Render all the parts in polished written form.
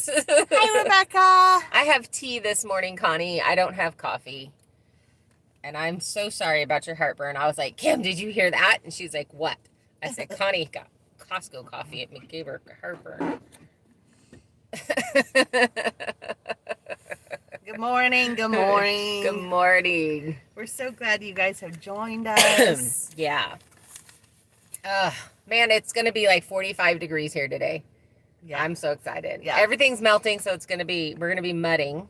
Hi, Rebecca. I have tea this morning, Connie. I don't have coffee. And I'm so sorry about your heartburn. I was like, Kim, did you hear that? And she's like, what? I said, Connie got Costco coffee. It gave her heartburn. Good morning. Good morning. Good morning. We're so glad you guys have joined us. Yeah. Man, it's going to be like 45 degrees here today. Yeah. I'm so excited. Yeah. Everything's melting, so we're going to be mudding.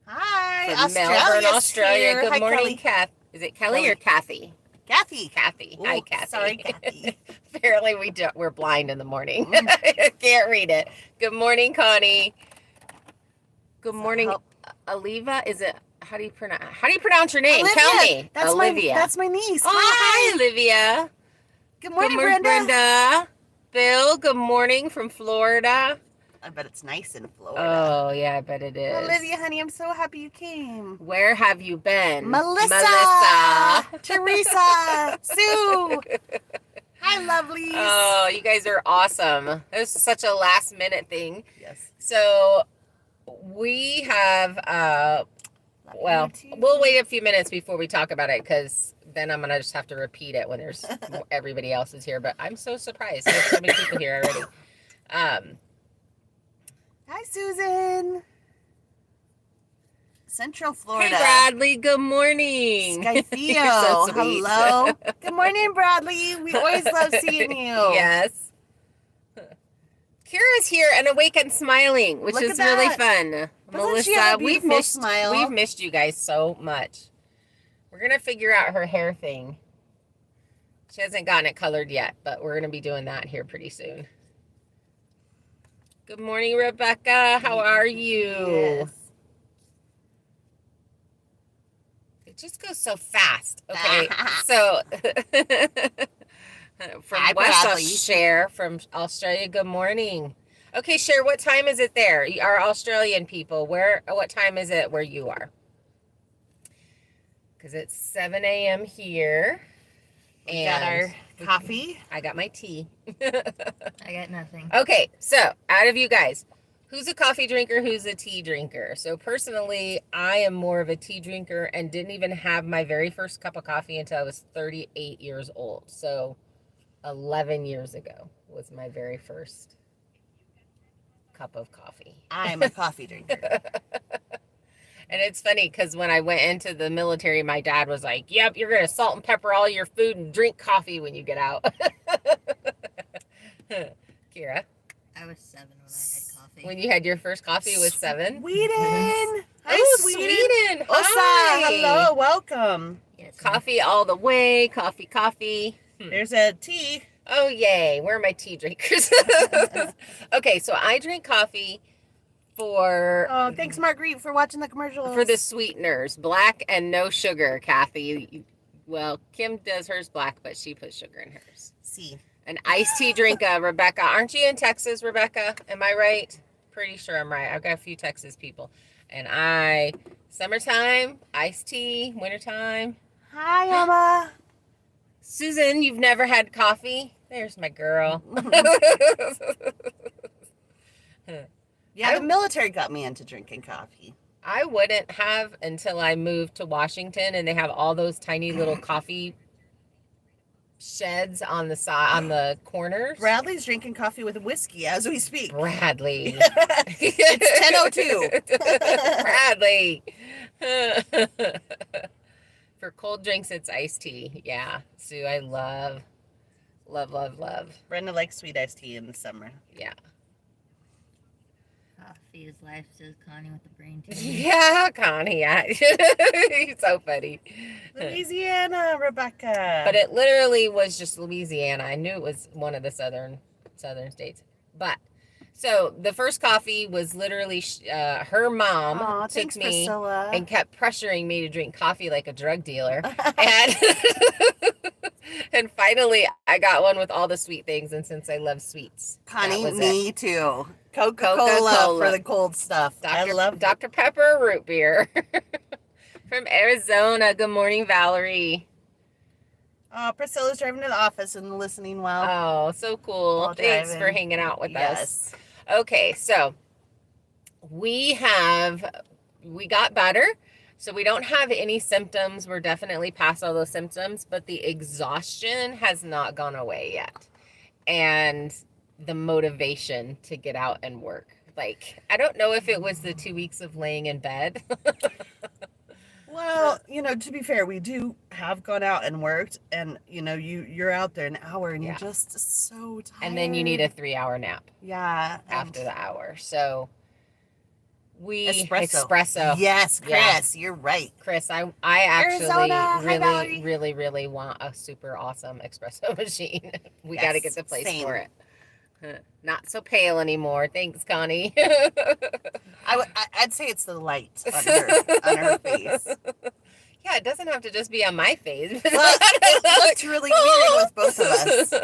Hi, From Melbourne, Australia. Here. Good Hi, morning, Kath. Is it Kelly or Kathy? Kathy. Kathy. Ooh, Hi, Kathy. Sorry, Kathy. Apparently we're blind in the morning. Can't read it. Good morning, Connie. Good morning, Aliva. Is it? How do you pronounce your name? Olivia. Tell me. That's Olivia. That's my niece. Oh, hi, Olivia. Good morning, Brenda. Bill, good morning from Florida. I bet it's nice in Florida. Oh, yeah, I bet it is. Olivia, honey, I'm so happy you came. Where have you been? Melissa. Teresa. Sue. Hi, lovelies. Oh, you guys are awesome. It was such a last minute thing. Yes. So we have, well, we'll wait a few minutes before we talk about it because then I'm going to just have to repeat it when there's everybody else is here. But I'm so surprised. There's so many people here already. Hi, Susan. Central Florida. Hey, Bradley. Good morning. Skyfio. So sweet. Hello. Good morning, Bradley. We always love seeing you. Yes. Kira's here and awake and smiling, which is really fun. Melissa, we've missed you guys so much. We're gonna figure out her hair thing. She hasn't gotten it colored yet, but we're gonna be doing that here pretty soon. Good morning, Rebecca. How are you? Yes. It just goes so fast. Okay, so from Cher from Australia. Good morning. Okay, Cher, what time is it there? Our Australian people, what time is it where you are? Because it's 7 a.m. here. We got our coffee. I got my tea. I got nothing. Okay, so out of you guys, who's a coffee drinker? Who's a tea drinker? So personally, I am more of a tea drinker and didn't even have my very first cup of coffee until I was 38 years old. So 11 years ago was my very first cup of coffee. I'm a coffee drinker. And it's funny because when I went into the military, my dad was like, yep, you're going to salt and pepper all your food and drink coffee when you get out. Kira? I was 7 when I had coffee. When you had your first coffee was 7? Sweden. Hi, Sweden. Osa, Hi. hello, welcome. Yes, Coffee all the way. Coffee. There's a tea. Oh, yay. Where are my tea drinkers? Okay, so I drink coffee for... Oh, thanks, Marguerite, for watching the commercials. For the sweeteners. Black and no sugar, Kathy. Well, Kim does hers black, but she puts sugar in hers. See. An iced tea drink, Rebecca. Aren't you in Texas, Rebecca? Am I right? Pretty sure I'm right. I've got a few Texas people. And summertime, iced tea, wintertime. Hi, Mama. Susan, you've never had coffee? There's my girl. Yeah, the military got me into drinking coffee. I wouldn't have until I moved to Washington, and they have all those tiny little coffee sheds on the side, on the corners. Bradley's drinking coffee with whiskey as we speak. Bradley. It's 10:02. Bradley. For cold drinks, it's iced tea. Yeah. Sue, I love. Brenda likes sweet iced tea in the summer. Yeah. Coffee is life, says Connie with the brain tea. Yeah, Connie. Yeah. He's so funny. Louisiana, Rebecca. But it literally was just Louisiana. I knew it was one of the southern states. But so the first coffee was literally her mom took me Priscilla. and kept pressuring me to drink coffee like a drug dealer. And finally I got one with all the sweet things, and since I love sweets. Connie, me too. Coca-Cola for the cold stuff. I love Dr. Pepper root beer. From Arizona. Good morning, Valerie. Oh, Priscilla's driving to the office and listening well. Oh, so cool. Thanks for hanging out with us. Okay, so we got better. So we don't have any symptoms. We're definitely past all those symptoms, but the exhaustion has not gone away yet. And the motivation to get out and work. Like, I don't know if it was the 2 weeks of laying in bed. Well, to be fair, we do have gone out and worked, and you're out there an hour and you're just so tired. And then you need a 3-hour nap. Yeah. After the hour. So espresso. Yes, Chris, you're right. Chris, I actually Arizona, really want a super awesome espresso machine. We got to get the place for it. Not so pale anymore. Thanks, Connie. I'd say it's the light on her face. Yeah, it doesn't have to just be on my face. Well, it looks really weird with both of us.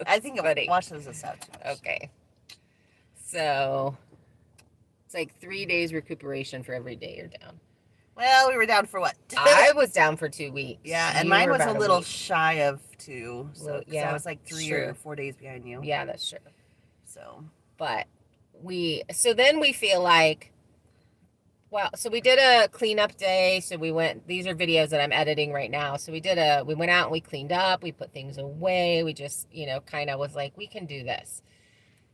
I think it washes us out too much. Okay. So it's like 3 days recuperation for every day you're down. Well, we were down for what? I was down for 2 weeks. Yeah, and mine was a little shy of 2. So yeah, I was like 3 or 4 days behind you. Yeah, that's true. So, but then we feel like, well, so we did a cleanup day. So these are videos that I'm editing right now. So we went out and we cleaned up, we put things away. We just, kind of was like, we can do this.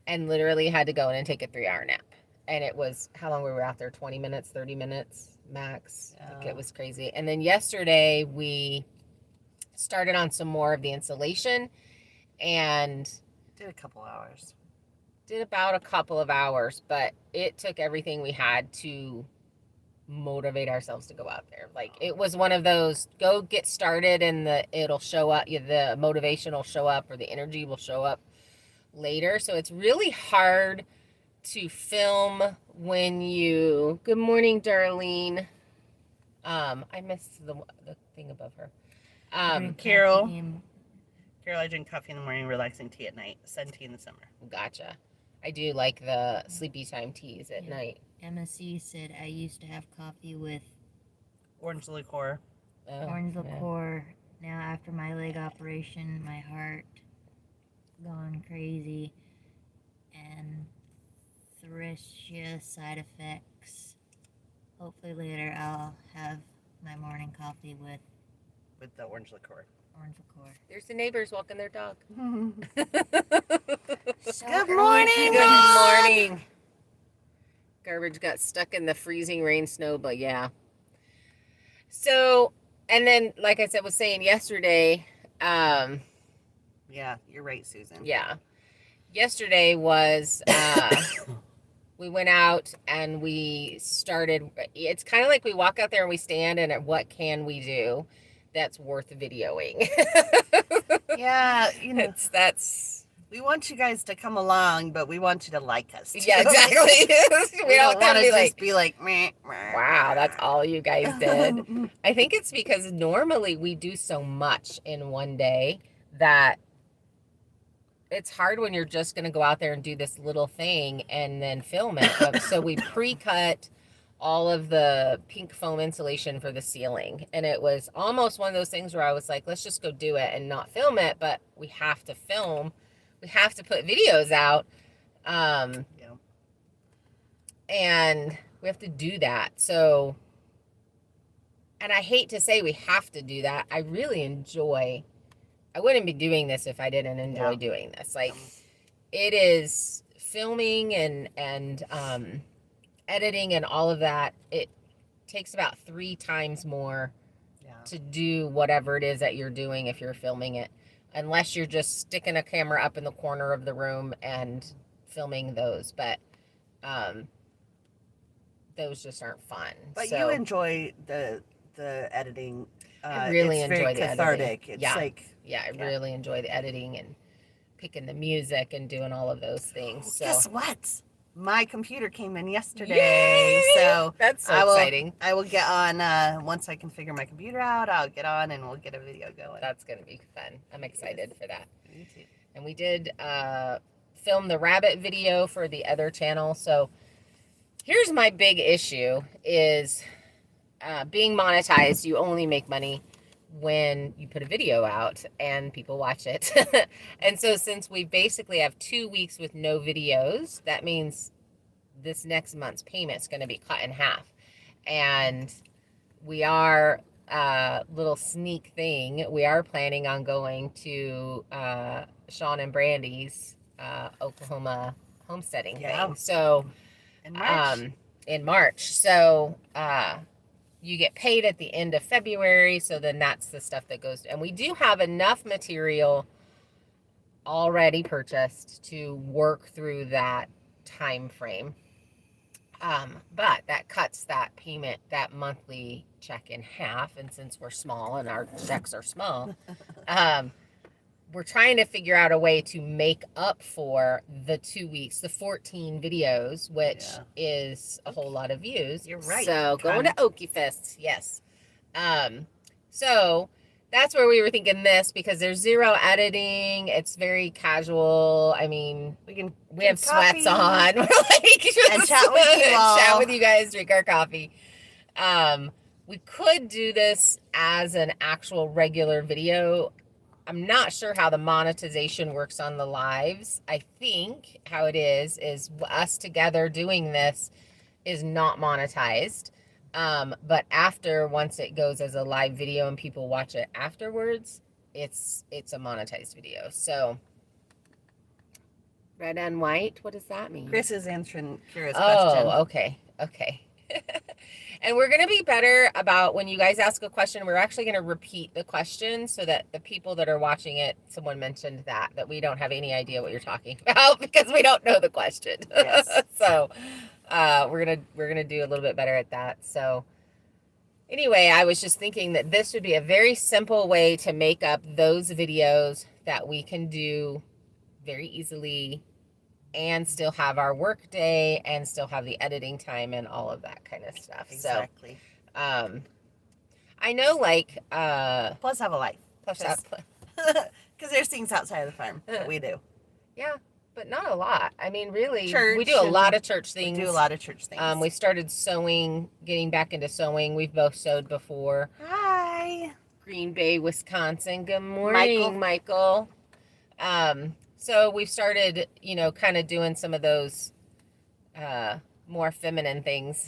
And literally had to go in and take a 3-hour nap. And it was, how long we were out there? 20 minutes, 30 minutes max. Yeah. Like, it was crazy. And then yesterday we started on some more of the insulation and did a couple hours. Did about a couple of hours, but it took everything we had to motivate ourselves to go out there. Like, it was one of those, go get started and it'll show up, the motivation will show up or the energy will show up later. So it's really hard to film when good morning, Darlene. I missed the thing above her. Carol, I drink coffee in the morning, relaxing tea at night, sun tea in the summer. Gotcha. I do like the sleepy time teas at night. MSC said I used to have coffee with orange liqueur. Now after my leg operation, my heart gone crazy and Threscia side effects. Hopefully later I'll have my morning coffee with the orange liqueur. There's the neighbors walking their dog. Good Good morning. morning. Garbage got stuck in the freezing rain snow, but yeah. So, and then, like I said, was saying yesterday, yeah, you're right, Susan. Yeah. Yesterday was, we went out and we started, it's kind of like we walk out there and we stand and what can we do that's worth videoing? Yeah, we want you guys to come along, but we want you to like us too. Yeah, exactly. we don't want to be like, meh, meh. Wow, that's all you guys did. I think it's because normally we do so much in one day that it's hard when you're just going to go out there and do this little thing and then film it. So we pre-cut all of the pink foam insulation for the ceiling. And it was almost one of those things where I was like, let's just go do it and not film it. But we have to film. We have to put videos out. And we have to do that. So, and I hate to say we have to do that. I really enjoy, I wouldn't be doing this if I didn't enjoy doing this. Like, it is filming and editing and all of that. It takes about 3 times more to do whatever it is that you're doing if you're filming it, unless you're just sticking a camera up in the corner of the room and filming those. But those just aren't fun. But you enjoy the editing. I really enjoy the cathartic. editing. I really enjoy the editing and picking the music and doing all of those things. So guess what? My computer came in yesterday. Yay! So that's so exciting. I will get on once I can figure my computer out. I'll get on and we'll get a video going. That's gonna be fun. I'm excited for that. Me too. And we did film the rabbit video for the other channel. So here's my big issue is being monetized, you only make money when you put a video out and people watch it. And so since we basically have 2 weeks with no videos, that means this next month's payment is going to be cut in half. And we are, little sneak thing, we are planning on going to Sean and Brandy's Oklahoma homesteading Yeah. thing. So In March. in March. So you get paid at the end of February. So then that's the stuff that goes. And we do have enough material already purchased to work through that time frame. But that cuts that payment, that monthly check in half. And since we're small and our checks are small, we're trying to figure out a way to make up for the 2 weeks, the 14 videos, which is a whole lot of views. You're right. So going to Okie Fest, yes. So that's where we were thinking this, because there's zero editing. It's very casual. I mean, we can we have coffee. sweats on. We're like, And chat with you all. Chat with you guys, drink our coffee. We could do this as an actual regular video. I'm not sure how the monetization works on the lives. I think how it is us together doing this is not monetized. But after, once it goes as a live video and people watch it afterwards, it's a monetized video. So red and white, what does that mean? Chris is answering Kira's question. Oh, okay. And we're going to be better about when you guys ask a question, we're actually going to repeat the question so that the people that are watching it, someone mentioned that we don't have any idea what you're talking about because we don't know the question. Yes. So we're going to do a little bit better at that. So anyway, I was just thinking that this would be a very simple way to make up those videos that we can do very easily and still have our work day and still have the editing time and all of that kind of stuff. Exactly. So, I know, like, Plus have a life. plus Yes. Because there's things outside of the farm that we do. yeah, but not a lot. I mean, really, Church we do a and lot of church We things. do a lot of church things. We started sewing, getting back into sewing. We've both sewed before. Hi. Green Bay, Wisconsin. Good morning, Michael. So we've started, kind of doing some of those more feminine things.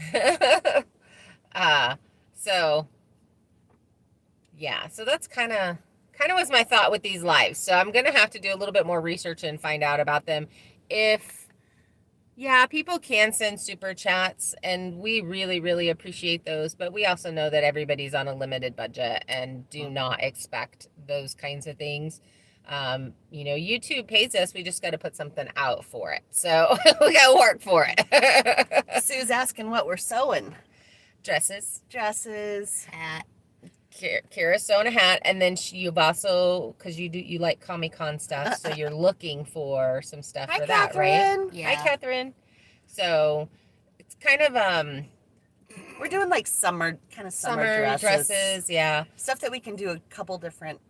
So that's kind of was my thought with these lives. So I'm gonna have to do a little bit more research and find out about them. People can send super chats, and we really, really appreciate those. But we also know that everybody's on a limited budget and do not expect those kinds of things. YouTube pays us. We just got to put something out for it. So we got to work for it. Sue's asking what we're sewing. Dresses. Hat. Kira's sewing a hat, and then you've also, because you like Comic-Con stuff, so you're looking for some stuff Hi, for that, right? Catherine. Yeah. Hi, Catherine. So it's kind of We're doing like summer summer dresses, yeah. Stuff that we can do a couple different,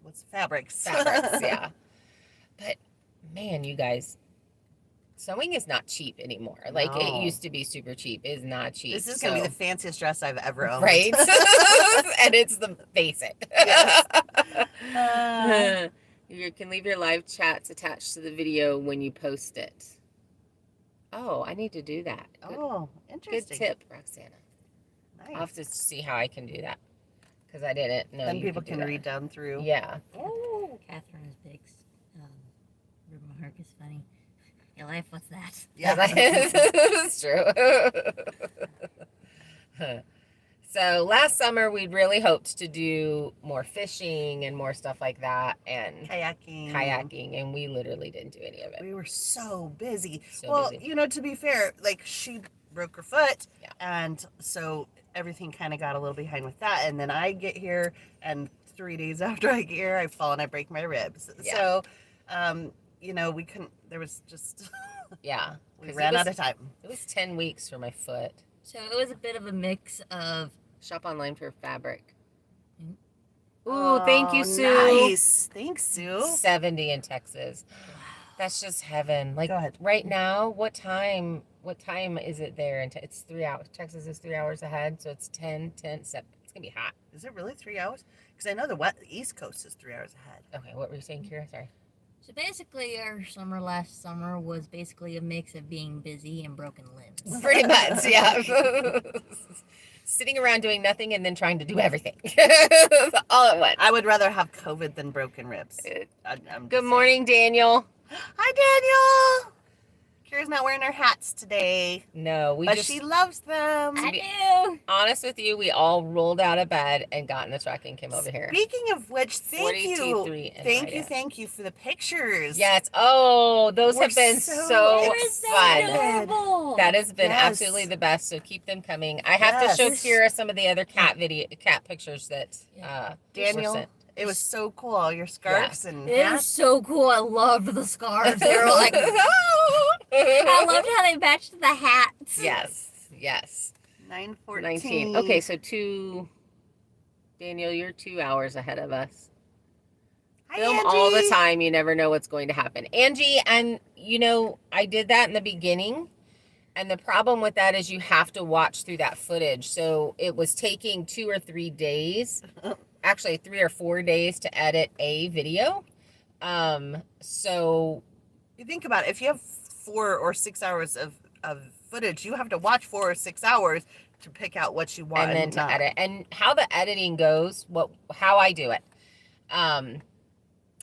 what's fabrics. Yeah. But man, you guys, sewing is not cheap anymore. Like it No. used to be super cheap. It's not cheap. This is gonna be the fanciest dress I've ever owned. right. And it's the basic. Yes. You can leave your live chats attached to the video when you post it. Oh, I need to do that. Oh, Good interesting. tip, Roxana. Nice. I'll have to see how I can do that because I didn't know. Then you people could do can that. read down through. Yeah. Oh. Catherine's Biggs. Remark is funny. Your life, what's that? Yeah. It's true. So last summer we really hoped to do more fishing and more stuff like that and Kayaking. and we literally didn't do any of it. We were so busy. So busy. To be fair, like she broke her foot, Yeah. and so everything kind of got a little behind with that. And then I get here, and 3 days after I get here, I fall and I break my ribs. Yeah. So, we couldn't. There was just Yeah. we 'Cause ran out of time. It was 10 weeks for my foot. So it was a bit of a mix of Shop online for fabric. Mm. Ooh, thank you, Sue. Nice. Thanks, Sue. 70 in Texas. That's just heaven. Like Go ahead. right now, what time is it there? And it's 3 hours. Texas is 3 hours ahead, so it's 10, It's gonna be hot. Is it really 3 hours? Because I know the East Coast is 3 hours ahead. Okay, what were you saying, Kira? Sorry. So basically, our summer last summer was basically a mix of being busy and broken limbs. Pretty much, yeah. Sitting around doing nothing and then trying to do everything all at once. I would rather have COVID than broken ribs. I'm just Good saying. morning, Daniel. Hi, Daniel. Kira's not wearing her hats today, No, we but just she loves them. To I be do. honest with you, we all rolled out of bed and got in the truck and came over here. Speaking of which, thank you. 42.3 and Ida. Thank you for the pictures. Yes. Oh, those We're have been so so It was so fun. adorable. That has been Yes. absolutely the best. So keep them coming. I have to show Yes. Kira some of the other cat pictures that were Daniel, sent. it was so cool. All your scarves and It was hats. so cool. I loved the scarves. They were like, I loved how they matched the hats. Yes. 9:14. 19. Okay, so Daniel, you're 2 hours ahead of us. Hi, Film all the Angie. time. You never know what's going to happen. Angie, and I did that in the beginning. And the problem with that is you have to watch through that footage. So it was taking 2 or 3 days, actually 3 or 4 days to edit a video. So You think about it. If you have 4 or 6 hours of footage, you have to watch 4 or 6 hours to pick out what you want and then to not. edit. And how the editing goes, how I do it,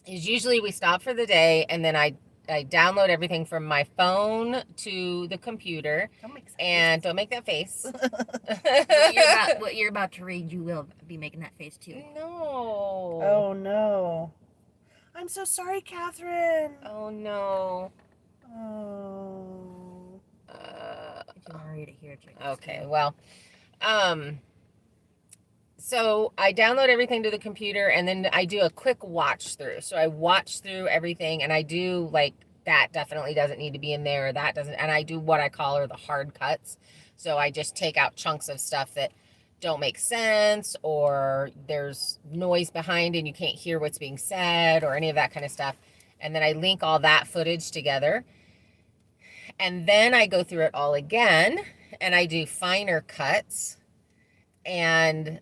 is usually we stop for the day and then I download everything from my phone to the computer. Don't make And don't make that face. What you're about to read, you will be making that face too. No. Oh no. I'm so sorry, Catherine. Oh no. Oh. If you want to read it here, check this Okay, out. well, so I download everything to the computer and then I do a quick watch through. So I watch through everything and I do like that definitely doesn't need to be in there. That doesn't, and I do what I call the hard cuts. So I just take out chunks of stuff that don't make sense or there's noise behind and you can't hear what's being said or any of that kind of stuff. And then I link all that footage together. And then I go through it all again and I do finer cuts and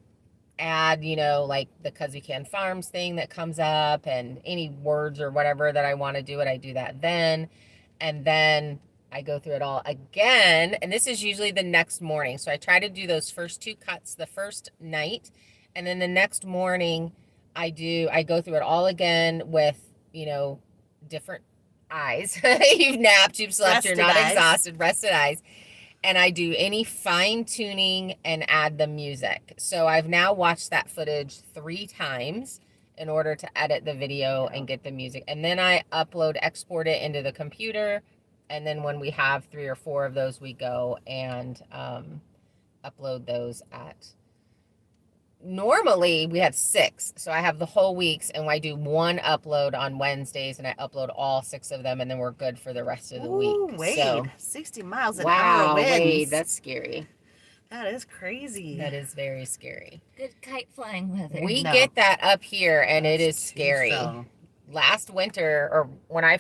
add, like the Kuzucan Farms thing that comes up and any words or whatever that I want to do it. I do that then. And then I go through it all again. And this is usually the next morning. So I try to do those first 2 cuts the first night. And then the next morning I go through it all again with, different eyes. You've napped, you've slept, you're not exhausted, rested eyes. And I do any fine tuning and add the music. So I've now watched that footage 3 times in order to edit the video and get the music. And then I export it into the computer. And then when we have 3 or 4 of those, we go and upload those normally we have 6. So I have the whole weeks and I do 1 upload on Wednesdays and I upload all 6 of them and then we're good for the rest of the week. Wade, So 60 miles an hour wow, winds. Wade, that's scary. That is crazy. That is very scary. Good kite flying weather. We No. get that up here and it That's is too scary. strong. Last winter or when I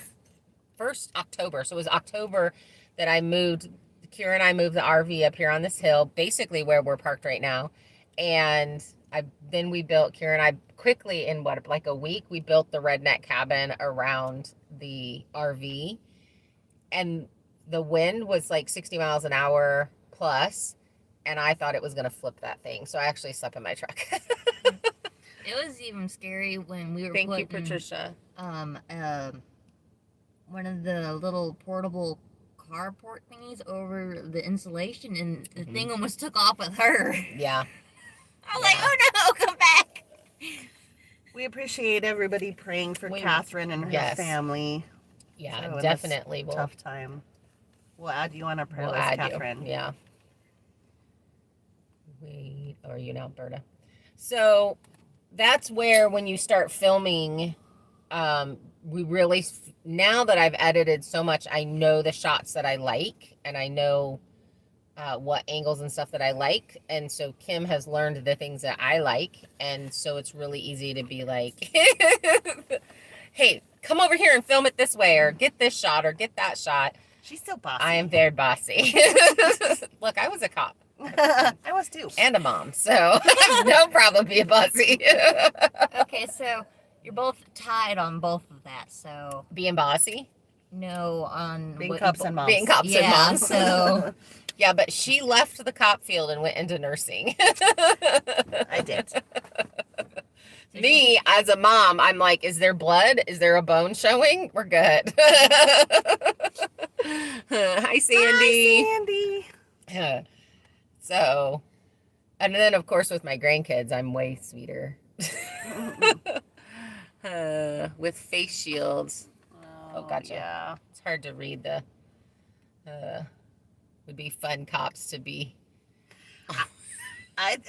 first October, so it was October that Kira and I moved the RV up here on this hill, basically where we're parked right now. And then we built, Kira and I quickly in like a week, we built the redneck cabin around the RV and the wind was like 60 miles an hour plus. And I thought it was going to flip that thing. So I actually slept in my truck. It was even scary when we were Thank you, putting, Patricia. one of the little portable carport thingies over the insulation and the thing almost took off with her. Yeah. I was like, oh no, come back. We appreciate everybody praying for Catherine and her Yes. family. Yeah, So in this definitely. Tough time. We'll add you on our prayer We'll list, add Catherine. you. Yeah. Are you in Alberta? So that's where when you start filming, we really, now that I've edited so much, I know the shots that I like and I know what angles and stuff that I like. And so Kim has learned the things that I like. And so it's really easy to be like, hey, come over here and film it this way or get this shot or get that shot. She's so bossy. I am very bossy. Look, I was a cop. I was too. and a mom, so I have no problem being bossy. Okay, so you're both tied on both of that. So Being bossy, no on Being what- cops and moms. being cops and Yeah, moms. so Yeah, but she left the cop field and went into nursing. I did. Me, as a mom, I'm like, is there blood? Is there a bone showing? We're good. Hi, Sandy. Hi, Sandy. So, and then, of course, with my grandkids, I'm way sweeter. With face shields. Oh, gotcha. Yeah. It's hard to read the, would be fun cops to be.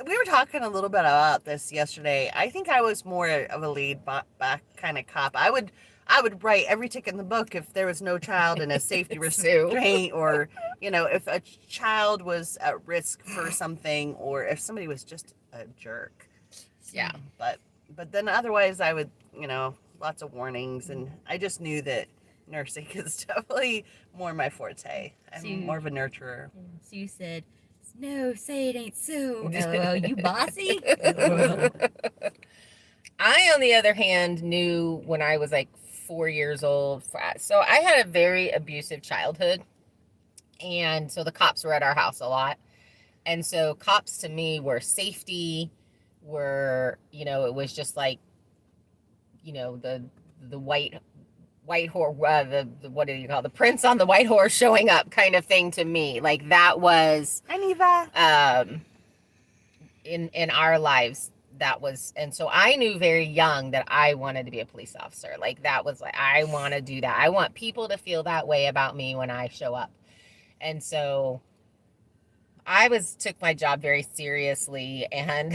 We were talking a little bit about this yesterday. I think I was more of a laid back kind of cop. I would write every ticket in the book if there was no child in a safety Sue. restraint, or if a child was at risk for something, or if somebody was just a jerk. Yeah. But then otherwise I would, lots of warnings, and I just knew that nursing is definitely more my forte. I'm So you- more of a nurturer. So you said, no, say it ain't so. Oh, you bossy? I, on the other hand, knew when I was like 4 years old. So I had a very abusive childhood. And so the cops were at our house a lot. And so cops to me were safety, it was just like, the white horse, what do you call it? The prince on the white horse showing up kind of thing to me. Like that was, Hi, Neva. in our lives, that was, and so I knew very young that I wanted to be a police officer. Like that was like, I want to do that. I want people to feel that way about me when I show up. And so I took my job very seriously, and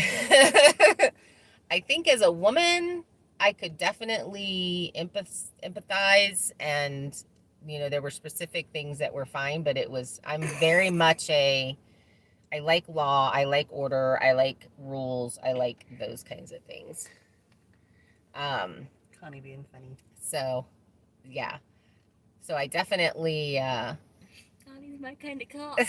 I think as a woman, I could definitely empathize, and there were specific things that were fine, but I'm very much I like law, I like order, I like rules, I like those kinds of things. Connie being funny. So yeah. So I definitely Connie's my kind of cop.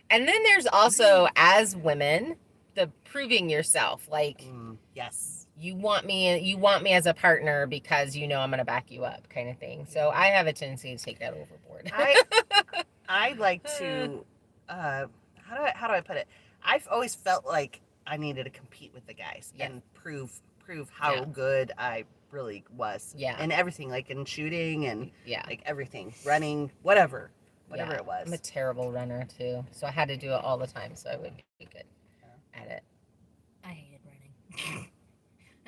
and then there's also, as women, the proving yourself. Like Yes. you want me as a partner because I'm going to back you up, kind of thing. So I have a tendency to take that overboard. I like to how do I put it? I've always felt like I needed to compete with the guys and prove how good I really was. Yeah. And everything, like in shooting and Yeah. like everything, running, whatever it was. I'm a terrible runner too, so I had to do it all the time, so I would be good at it. I hated running.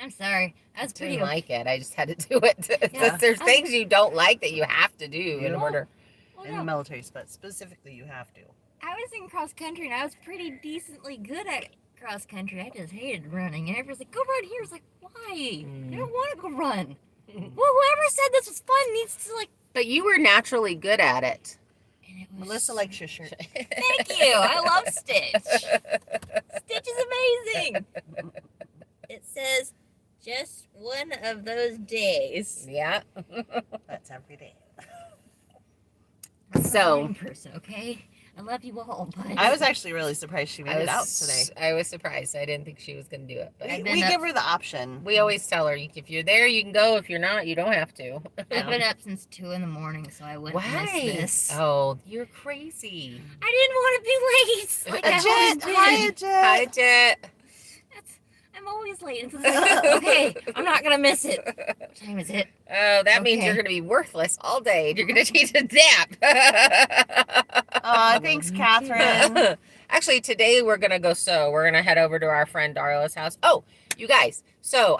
I'm sorry. I was I pretty. didn't like it. I just had to do it. Yeah. There's things you don't like that you have to do in Yeah. order. Well, In the no, military, but specifically you have to. I was in cross country and I was pretty decently good at cross country. I just hated running, and everyone's like, "Go run here." I was like, "Why? I don't want to go run." Well, whoever said this was fun needs to But you were naturally good at it. And it was Melissa likes your shirt. Thank you. I love Stitch. Stitch is amazing. It says, "Just one of those days." Yeah. That's every day. I'm a So- running person, okay? I love you all, but I was actually really surprised she made it out today. I was surprised. I didn't think she was going to do it. But I've We, been we up- give her the option. we always tell her, if you're there, you can go. If you're not, you don't have to. I've been up since 2 a.m, so I wouldn't miss this. Oh, you're crazy. I didn't want to be late. Like I've always Jet, been. hi, Jet. Hi, Jet. I'm always late. It's like, okay, I'm not gonna miss it. What time is it? Oh, that means Okay. you're going to be worthless all day. You're going to need a nap. Aw, thanks, Catherine. Actually, today we're going to go sew. We're going to head over to our friend Darla's house. Oh, you guys. So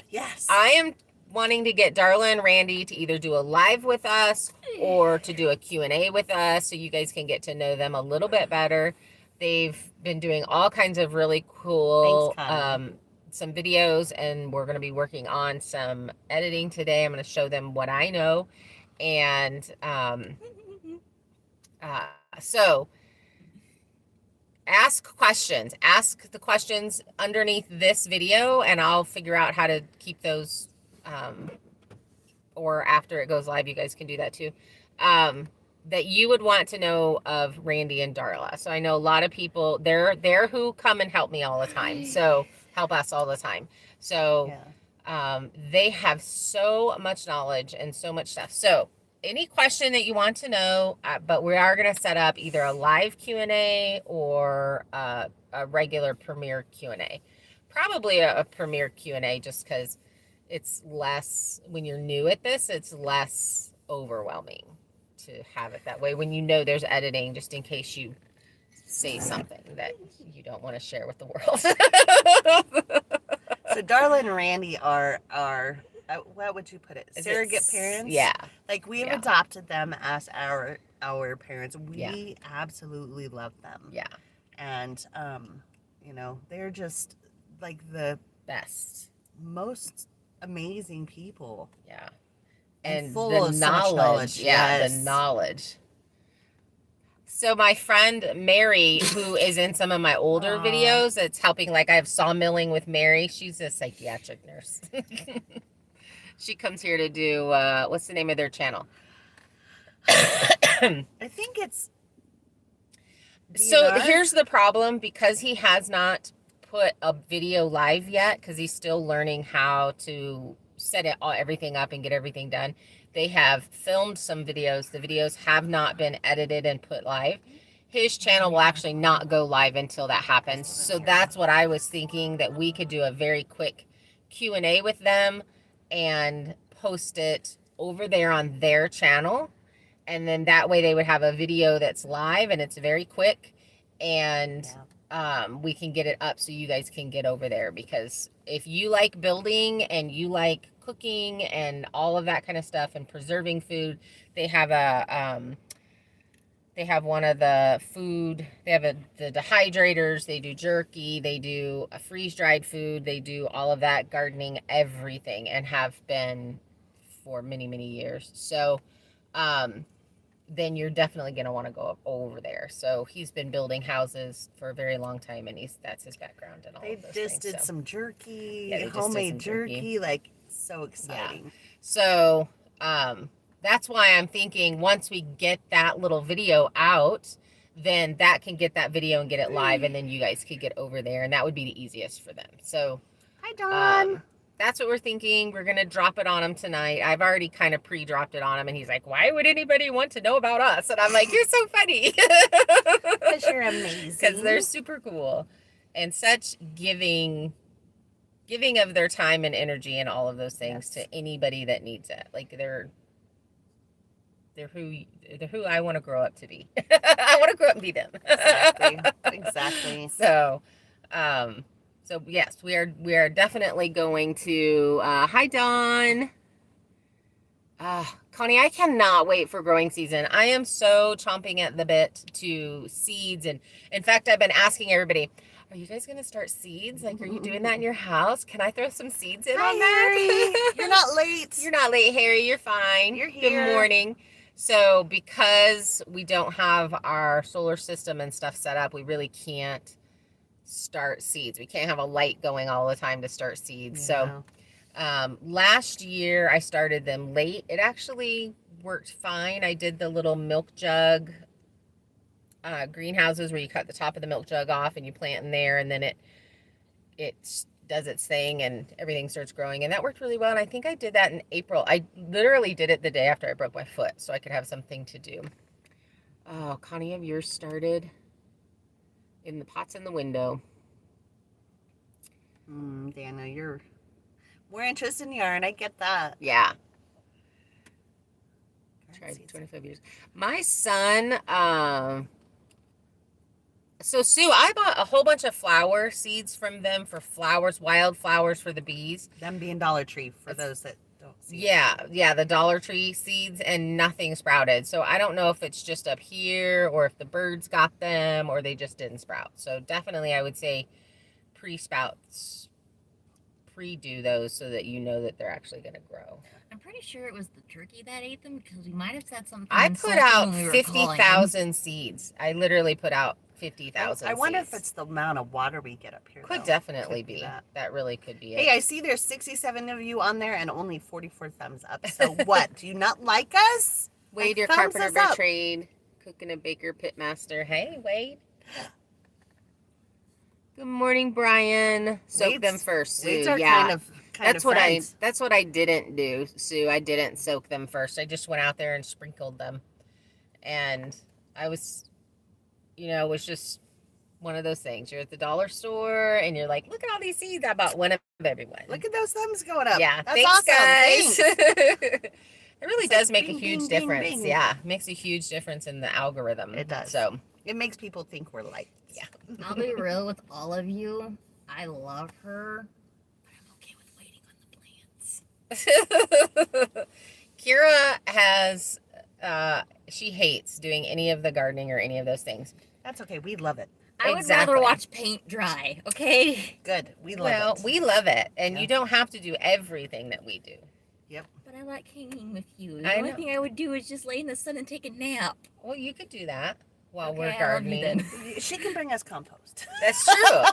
Yes. I am wanting to get Darla and Randy to either do a live with us or to do a Q&A with us so you guys can get to know them a little bit better. They've been doing all kinds of really cool Thanks, Connie. some videos, and we're going to be working on some editing today. I'm going to show them what I know. And so ask the questions underneath this video, and I'll figure out how to keep those or after it goes live, you guys can do that too. that you would want to know of Randy and Darla. So I know a lot of people, they're who come and help me all the time. So help us all the time. So they have so much knowledge and so much stuff. So any question that you want to know, but we are going to set up either a live Q&A or a regular Premiere Q&A. Probably a Premiere Q&A, just because it's less, when you're new at this, it's less overwhelming to have it that way when you know there's editing, just in case you say something that you don't want to share with the world. So Darla and Randy are what would you put it? Surrogate parents? Yeah. Like we've adopted them as our parents. We Yeah. absolutely love them. Yeah. And you know, they're just like the Best. most amazing people. Yeah. And And full the of so much knowledge. knowledge, Yeah, yes. the knowledge. So my friend Mary, who is in some of my older Aw. videos, it's helping, like I have Sawmilling with Mary. She's a psychiatric nurse. She comes here to do, what's the name of their channel? I think it's So DNR? here's the problem, because he has not put a video live yet, because he's still learning how to set it all, everything up and get everything done. They have filmed some videos. The videos have not been edited and put live. His channel will actually not go live until that happens. So that's what I was thinking, that we could do a very quick Q&A with them and post it over there on their channel. And then that way they would have a video that's live and it's very quick, and we can get it up so you guys can get over there. Because if you like building and you like cooking and all of that kind of stuff and preserving food, they have they have one of the food, they have the dehydrators, they do jerky, they do a freeze-dried food, they do all of that gardening, everything, and have been for many, many years. So then you're definitely going to want to go over there. So he's been building houses for a very long time, and that's his background and all They of those just things. did So. some jerky, Yeah, they just did homemade some jerky. jerky, like so exciting. So that's why I'm thinking once we get that little video out, then that can get that video and get it live, and then you guys could get over there, and that would be the easiest for them. So Hi, Dawn. that's what we're thinking. We're going to drop it on him tonight. I've already kind of pre-dropped it on him, and he's like, why would anybody want to know about us? And I'm like, you're so funny. Because you're amazing. Because they're super cool and such giving of their time and energy and all of those things to anybody that needs it. Like they're who I want to grow up to be. I want to grow up and be them. Exactly. So yes, we are definitely going to. Hi, Dawn. Connie, I cannot wait for growing season. I am so chomping at the bit to seeds, and in fact, I've been asking everybody, are you guys going to start seeds? Like, are you doing that in your house? Can I throw some seeds in on that? Harry. You're not late. You're not late, Harry. You're fine. You're here. Good morning. So because we don't have our solar system and stuff set up, we really can't start seeds. We can't have a light going all the time to start seeds. Yeah. So last year I started them late. It actually worked fine. I did the little milk jug greenhouses where you cut the top of the milk jug off and you plant in there, and then it does its thing and everything starts growing, and that worked really well. And I think I did that in April. I literally did it the day after I broke my foot so I could have something to do. Oh, Connie, have yours started? In the pots in the window. Dana, you're more interested in yarn. I get that. Yeah. Tried 25 years. My son, so Sue, I bought a whole bunch of flower seeds from them for flowers, wild flowers for the bees. Them being Dollar Tree for those that don't see. Yeah, the Dollar Tree seeds, and nothing sprouted. So I don't know if it's just up here or if the birds got them or they just didn't sprout. So definitely I would say pre-sprouts, pre-do those so that you know that they're actually going to grow. I'm pretty sure it was the turkey that ate them, because we might have said something. I put insulting out when we were calling 50,000 seeds. I literally put out 50,000 I wonder seeds. if it's the amount of water we get up here. Could though. definitely Could be. that. That really could be it. Hey, I see there's 67 of you on there and only 44 thumbs up. So what? Do you not like us? Wade, your thumbs carpenter us by up. trade, cook and a baker, pitmaster. Hey, Wade. Good morning, Brian. Soak them Wade's- first, Sue. Wade's are Yeah, kind of that's what friends. that's what I didn't do, Sue. I didn't soak them first. I just went out there and sprinkled them, and I was, it was just one of those things. You're at the dollar store and you're like, look at all these seeds. I bought one of everyone. Look at those thumbs going up. Yeah, That's thanks, awesome. guys. Thanks. It really It's does like make a bing, huge bing, bing, difference. bing. Yeah, makes a huge difference in the algorithm. It does. So, It makes people think we're light. Yeah. I'll be real with all of you. I love her, but I'm okay with waiting on the plants. Kira has, she hates doing any of the gardening or any of those things. That's okay. We love it. I would Exactly. rather watch paint dry, okay? Good. We love Well, it. we love it, and Yeah. you don't have to do everything that we do. But I like hanging with you. I The only know. thing I would do is just lay in the sun and take a nap. Well, you could do that while Okay, we're I love you gardening. then. She can bring us compost. That's true.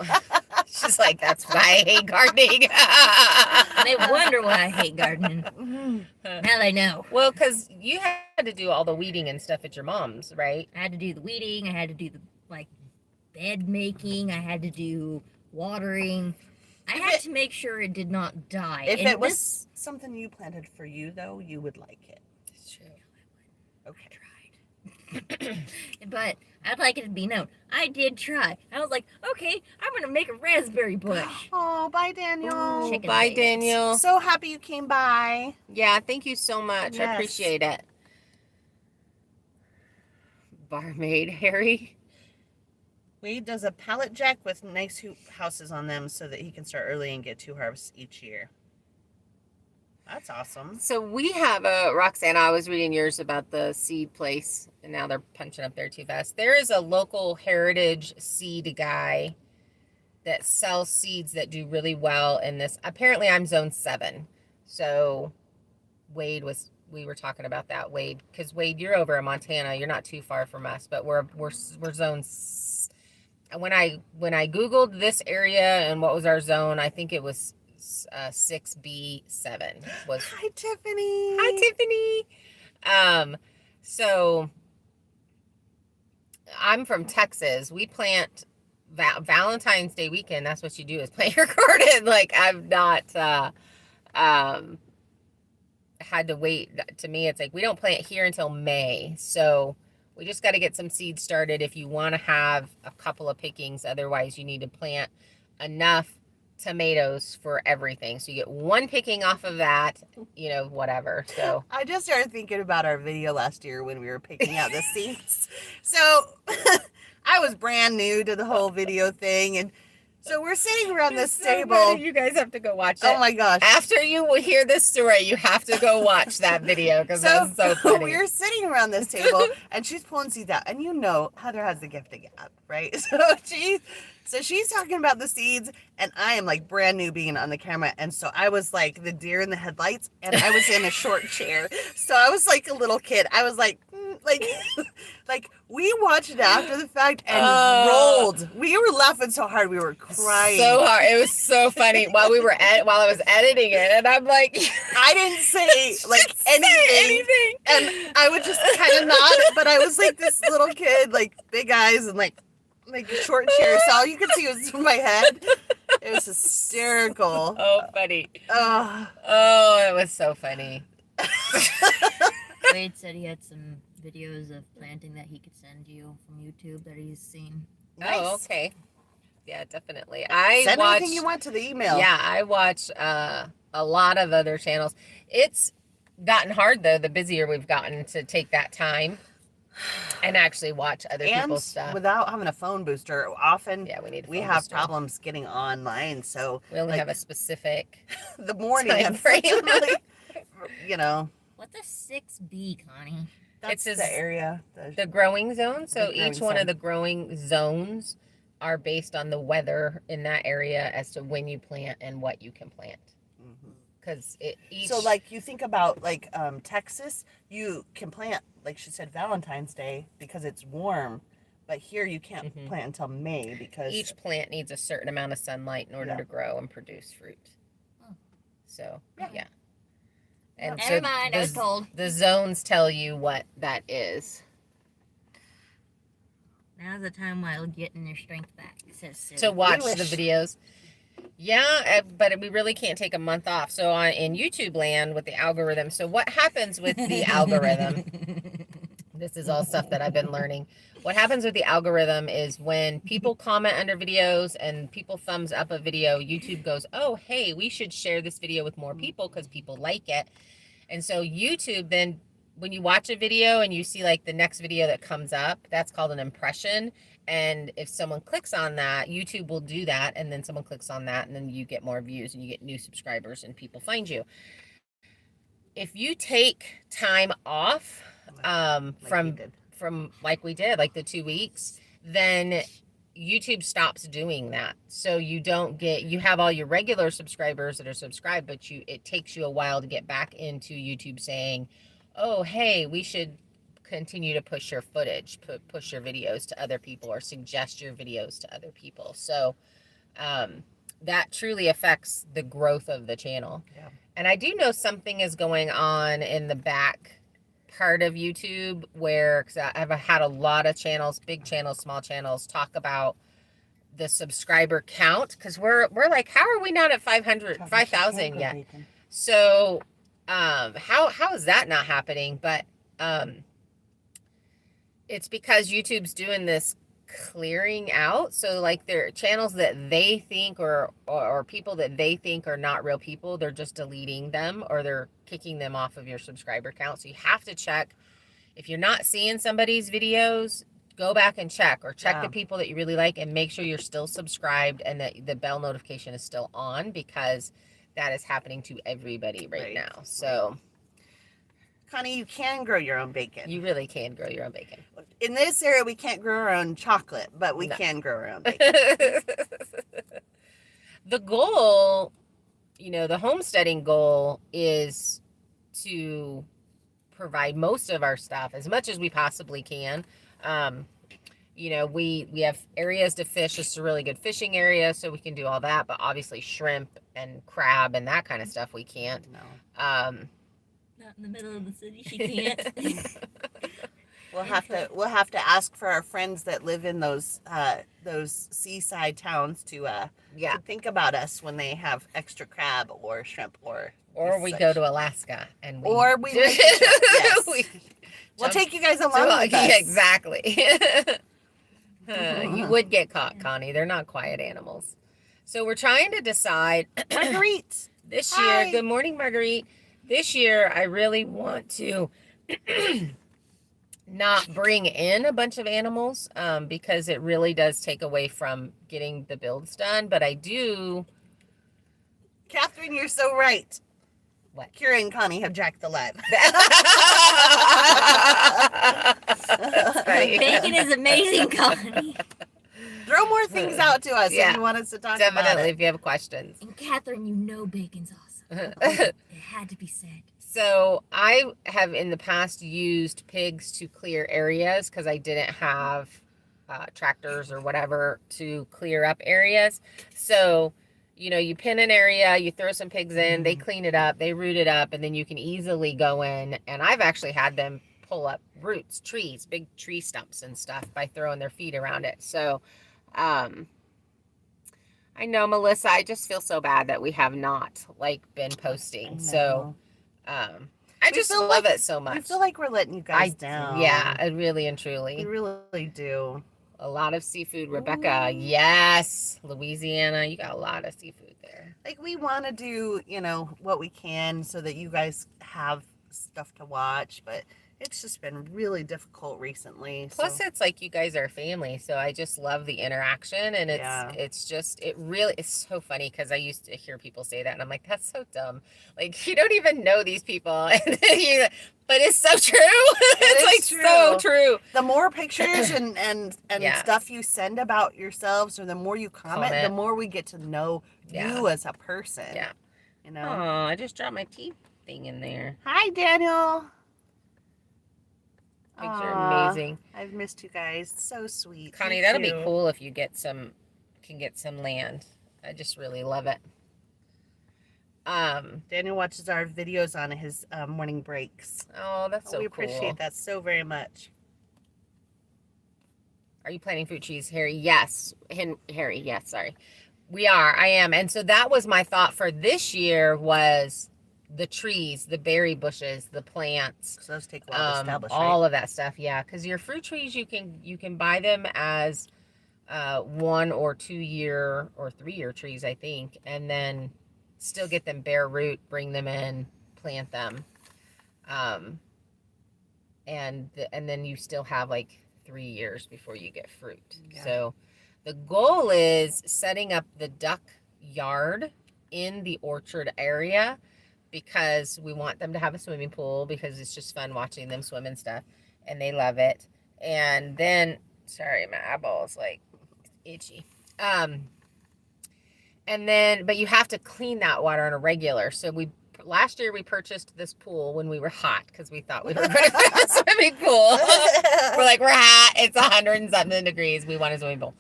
She's like, that's why I hate gardening. And they wonder why I hate gardening. Mhm. Now they know. Well, because you had to do all the weeding and stuff at your mom's, right? I had to do the weeding. I had to do the bed making. I had to do watering. I If had it- to make sure it did not die. If And it was this- something you planted for you, though, you would like it. It's true. Okay. tried. But I'd like it to be known. I did try. I was like, okay, I'm gonna make a raspberry bush. Oh, bye, Daniel. Chicken Bye, legs. Daniel. So happy you came by. Yeah, thank you so much. I Yes. appreciate it. Barmaid Harry. Wade does a pallet jack with nice hoop houses on them so that he can start early and get 2 harvests each year. That's awesome. So we have a Roxanne. I was reading yours about the seed place, and now they're punching up there too fast. There is a local heritage seed guy that sells seeds that do really well in this. Apparently, I'm zone 7. So we were talking about that, Wade, because Wade, you're over in Montana. You're not too far from us, but we're zone. When I googled this area and what was our zone, I think it was 6B7 was. Hi, Tiffany. Hi, Tiffany. So I'm from Texas. We plant Valentine's Day weekend. That's what you do, is plant your garden. Like, I've not had to wait. To me, it's like we don't plant here until May. So we just got to get some seeds started if you want to have a couple of pickings. Otherwise, you need to plant enough tomatoes for everything. So you get one picking off of that, whatever. So I just started thinking about our video last year when we were picking out the seeds. So I was brand new to the whole video thing. And so we're sitting around this It's so table. funny. You guys have to go watch it. Oh my gosh. After you will hear this story, you have to go watch that video because So, that's so funny. we're sitting around this table and she's pulling seeds out. And Heather has the gift of gab, right? So she's talking about the seeds, and I am like brand new being on the camera. And so I was like the deer in the headlights, and I was in a short chair. So I was like a little kid. I was like, like we watched it after the fact and rolled. We were laughing so hard we were crying. So hard. It was so funny while I was editing it, and I'm like, I didn't say like anything. And I would just kind of nod, but I was like this little kid, like big eyes and like short chair. So all you could see was my head. It was hysterical. Oh, funny. Oh, Oh, it was so funny. Wade said he had some videos of planting that he could send you from YouTube that he's seen. nice. Oh, okay. Yeah, definitely. I Send watch. anything you want to the email. Yeah, I watch a lot of other channels. It's gotten hard though. The busier we've gotten to take that time and actually watch other And people's stuff. without having a phone booster, often Yeah, we need. we phone have booster. problems getting online. So We only like, have a specific. the morning, time frame. unfortunately, What's a 6B, Connie? that's his- the area. The growing zone. So The growing each one zone. of the growing zones are based on the weather in that area as to when you plant and what you can plant. Mhm. Because each. So like you think about like Texas, you can plant, like she said, Valentine's Day because it's warm, but here you can't Mhm. plant until May because each plant needs a certain amount of sunlight in order Yeah. to grow and produce fruit. Oh. So Yeah. yeah. And Never mind, I was told. the zones tell you what that is. Now's the time while getting your strength back, says Sue. To watch the wish. videos. Yeah, but we really can't take a month off. So in YouTube land with the algorithm. So what happens with the algorithm? This is all stuff that I've been learning. What happens with the algorithm is when people comment under videos and people thumbs up a video, YouTube goes, oh, hey, we should share this video with more people because people like it. And so YouTube then, when you watch a video and you see like the next video that comes up, that's called an impression. And if someone clicks on that, YouTube will do that. And then someone clicks on that and then you get more views and you get new subscribers and people find you. If you take time off, from like we did, like the 2 weeks, then YouTube stops doing that. So you don't get, you have all your regular subscribers that are subscribed, but it takes you a while to get back into YouTube saying, oh, hey, we should continue to push your footage, push your videos to other people or suggest your videos to other people. So that truly affects the growth of the channel. Yeah. And I do know something is going on in the back part of YouTube where, because I've had a lot of channels, big channels, small channels, talk about the subscriber count, because we're like, how are we not at 5,000 yet? So how is that not happening? But it's because YouTube's doing this clearing out. So like their channels that they think or people that they think are not real people, they're just deleting them or they're kicking them off of your subscriber count. So you have to check if you're not seeing somebody's videos, go back and check the people that you really like and make sure you're still subscribed and that the bell notification is still on, because that is happening to everybody right now. So Connie, you can grow your own bacon. you really can grow your own bacon. In this area, we can't grow our own chocolate, but we can grow our own bacon. The goal, the homesteading goal is to provide most of our stuff as much as we possibly can. We have areas to fish. It's a really good fishing area, so we can do all that. But obviously shrimp and crab and that kind of stuff we can't. No. Not in the middle of the city, she can't. We'll have to ask for our friends that live in those seaside towns to think about us when they have extra crab or shrimp or we such. go to Alaska and we make yes. We'll jump- take you guys along with us. Yeah, exactly. You would get caught, Connie. They're not quiet animals. So we're trying to decide Marguerite. this Hi. year. Good morning, Marguerite. This year, I really want to not bring in a bunch of animals because it really does take away from getting the builds done. But I do. Catherine, you're so right. What? Kira and Connie have Jack the Lab. Bacon is amazing, Connie. Throw more things out to us if you want us to talk about Definitely, it. if you have questions. And Catherine, bacon's awesome. It had to be said. So I have in the past used pigs to clear areas because I didn't have tractors or whatever to clear up areas. So, you pin an area, you throw some pigs in, they clean it up, they root it up, and then you can easily go in. And I've actually had them pull up roots, trees, big tree stumps and stuff by throwing their feet around it. So, I know, Melissa, I just feel so bad that we have not been posting. So, I just love it so much. I feel like we're letting you guys down. Yeah, really and truly. We really do. A lot of seafood, Rebecca. Ooh. Yes, Louisiana. You got a lot of seafood there. We want to do, what we can so that you guys have stuff to watch, but it's just been really difficult recently. Plus, it's like you guys are family, so I just love the interaction, and it's so funny because I used to hear people say that, and I'm like, that's so dumb. You don't even know these people, but it's so true. It's true. So true. The more pictures and stuff you send about yourselves, or the more you comment, the more we get to know you as a person. Yeah. Oh, I just dropped my tea thing in there. Hi, Daniel. Pigs are amazing. I've missed you guys. So sweet. Connie, that'll be cool if you can get some land. I just really love it. Daniel watches our videos on his morning breaks. Oh, that's so we cool. appreciate that so very much. Are you planting fruit trees, Harry? Yes. Harry, yes, sorry. We are. I am. And so that was my thought for this year was the trees, the berry bushes, the plants. So those take a while to establish, all right? of that stuff. Yeah. Because your fruit trees, you can buy them as 1 or 2 year or 3 year trees, I think, and then still get them bare root, bring them in, plant them. And then you still have like 3 years before you get fruit. Yeah. So the goal is setting up the duck yard in the orchard area because we want them to have a swimming pool because it's just fun watching them swim and stuff, and they love it. And then, sorry, my eyeball is like itchy. And then, but you have to clean that water on a regular. So last year we purchased this pool when we were hot because we thought we were going to have a swimming pool. We're like, we're hot. It's 100 and something degrees. We want a swimming pool.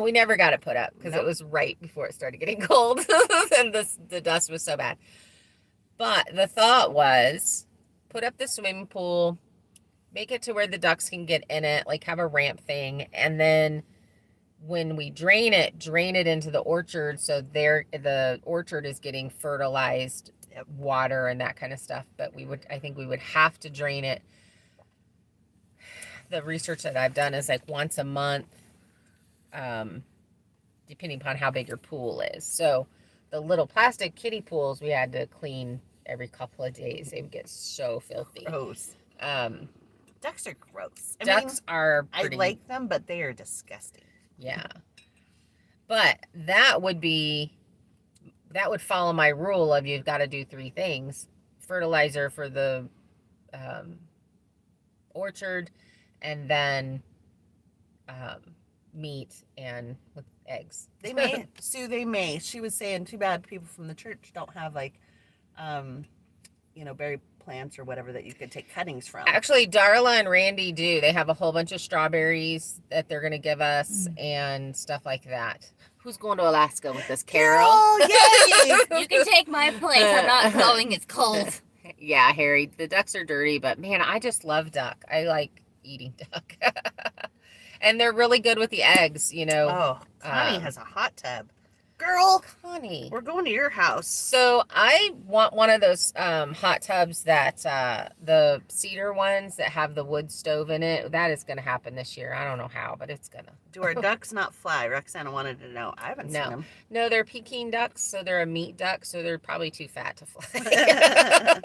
We never got it put up because it was right before it started getting cold and the dust was so bad. But the thought was put up the swimming pool, make it to where the ducks can get in it, like have a ramp thing. And then when we drain it into the orchard. So the orchard is getting fertilized water and that kind of stuff. But I think we would have to drain it. The research that I've done is like once a month, depending upon how big your pool is. So the little plastic kiddie pools we had to clean every couple of days. They would get so filthy. Gross. Ducks are gross. Ducks are pretty... I like them, but they are disgusting. Yeah. But that would follow my rule of you've got to do 3 things. Fertilizer for the orchard, and then meat and with eggs. They may. Sue, they may. She was saying too bad people from the church don't have like berry plants or whatever that you could take cuttings from. Actually, Darla and Randy do. They have a whole bunch of strawberries that they're going to give us and stuff like that. Who's going to Alaska with us, Carol? Yay! You can take my place. I'm not going. It's cold. Yeah, Harry, the ducks are dirty, but man, I just love duck. I like eating duck. And they're really good with the eggs, Oh, Connie has a hot tub. Girl, Connie, we're going to your house. So I want one of those hot tubs that the cedar ones that have the wood stove in it. That is going to happen this year. I don't know how, but it's going to. Do our ducks not fly? Roxana wanted to know. I haven't seen them. No, they're Peking ducks, so they're a meat duck, so they're probably too fat to fly.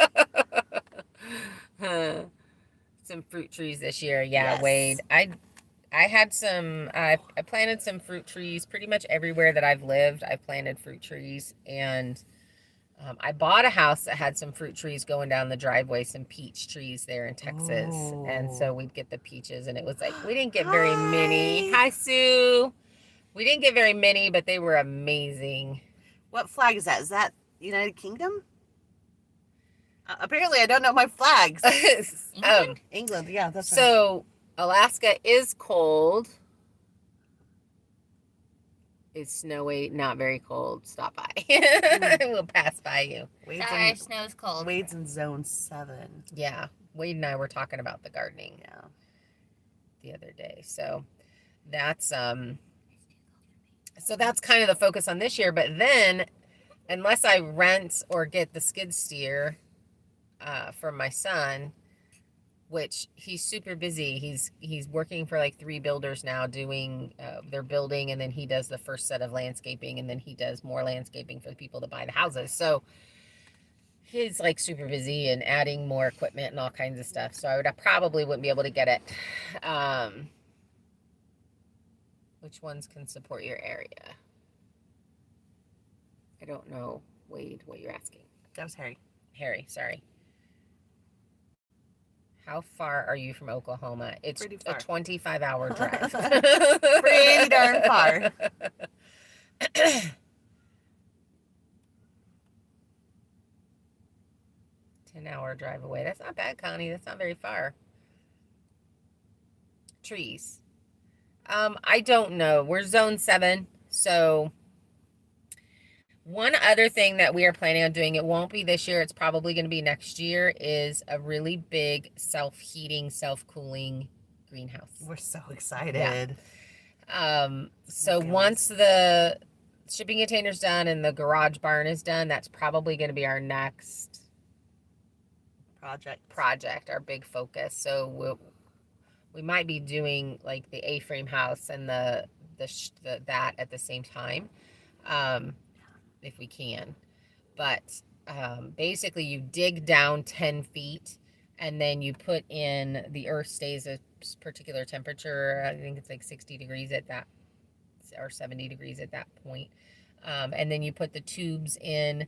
Some fruit trees this year. Yeah, yes. Wade. I had some, I planted some fruit trees pretty much everywhere that I've lived. I planted fruit trees, and I bought a house that had some fruit trees going down the driveway, some peach trees there in Texas. Oh. And so we'd get the peaches, and it was like, we didn't get very many. Hi, Sue. We didn't get very many, but they were amazing. What flag is that? Is that United Kingdom? Apparently, I don't know my flags. England, yeah, that's right. So Alaska is cold. It's snowy, not very cold. Stop by. We'll pass by you. Sorry, snow's cold. Wade's in zone 7. Yeah. Wade and I were talking about the gardening the other day. So that's kind of the focus on this year. But then, unless I rent or get the skid steer from my son, which he's super busy. He's working for like 3 builders now doing their building, and then he does the first set of landscaping, and then he does more landscaping for the people that buy the houses. So he's like super busy and adding more equipment and all kinds of stuff. So I probably wouldn't be able to get it. Which ones can support your area? I don't know, Wade, what you're asking. That was Harry. Harry, sorry. How far are you from Oklahoma? It's a 25-hour drive. Pretty darn far. 10-hour drive away. That's not bad, Connie. That's not very far. Trees. I don't know. We're zone 7, so One other thing that we are planning on doing, it won't be this year, it's probably going to be next year, is a really big self-heating, self-cooling greenhouse. We're so excited. So goodness. once the shipping container's done and the garage barn is done, that's probably going to be our next project, our big focus. So we might be doing like the A-frame house and the that at the same time, if we can. But basically, you dig down 10 feet, and then you put in, the earth stays a particular temperature. I think it's like 60 degrees at that, or 70 degrees at that point. And then you put the tubes in,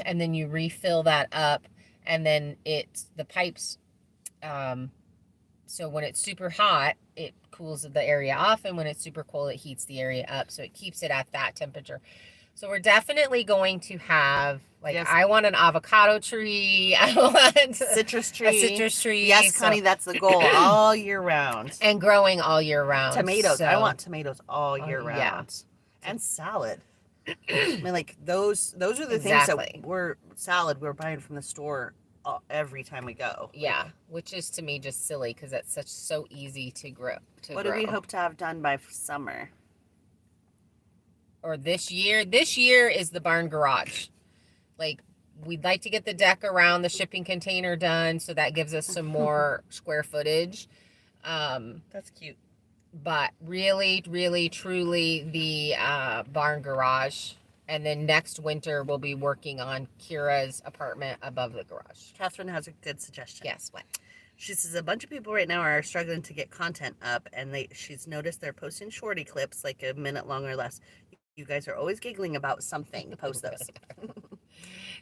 and then you refill that up, and then the pipes. So when it's super hot, it cools the area off, and when it's super cold, it heats the area up. So it keeps it at that temperature. So we're definitely going to have, like, Yes. I want an avocado tree. I want Citrus a tree. citrus tree. Yes, So- Connie, that's the goal all year round. and growing all year round. Tomatoes. I So- want tomatoes all year round. yeah. And salad. I mean, like those are the things Exactly. that we're buying from the store every time we go. Yeah, which is to me just silly because it's so easy to grow. What do we hope to have done by summer? Or this year? This year is the barn garage. Like, we'd like to get the deck around the shipping container done, so that gives us some more square footage. That's cute. But really, really, truly the barn garage. And then next winter we'll be working on Kira's apartment above the garage. Catherine has a good suggestion. Yes, what? She says a bunch of people right now are struggling to get content up, and she's noticed they're posting shorty clips like a minute long or less. You guys are always giggling about something. Post those.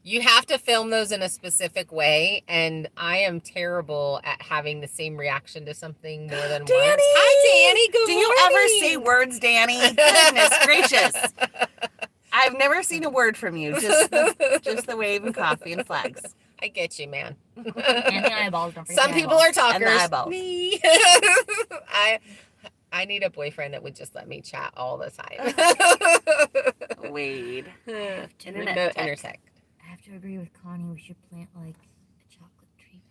You have to film those in a specific way, and I am terrible at having the same reaction to something more than once. Danny! Hi, Danny. Good Do you ever morning. say words, Danny? Goodness gracious. I've never seen a word from you. Just the wave and coffee and flags. I get you, man. And the eyeballs. Don't forget Some the people eyeballs. are And the talkers. eyeballs. Me. I need a boyfriend that would just let me chat all the time. Wade. Internet Remote tech. intersect. I have to agree with Connie. We should plant like a chocolate tree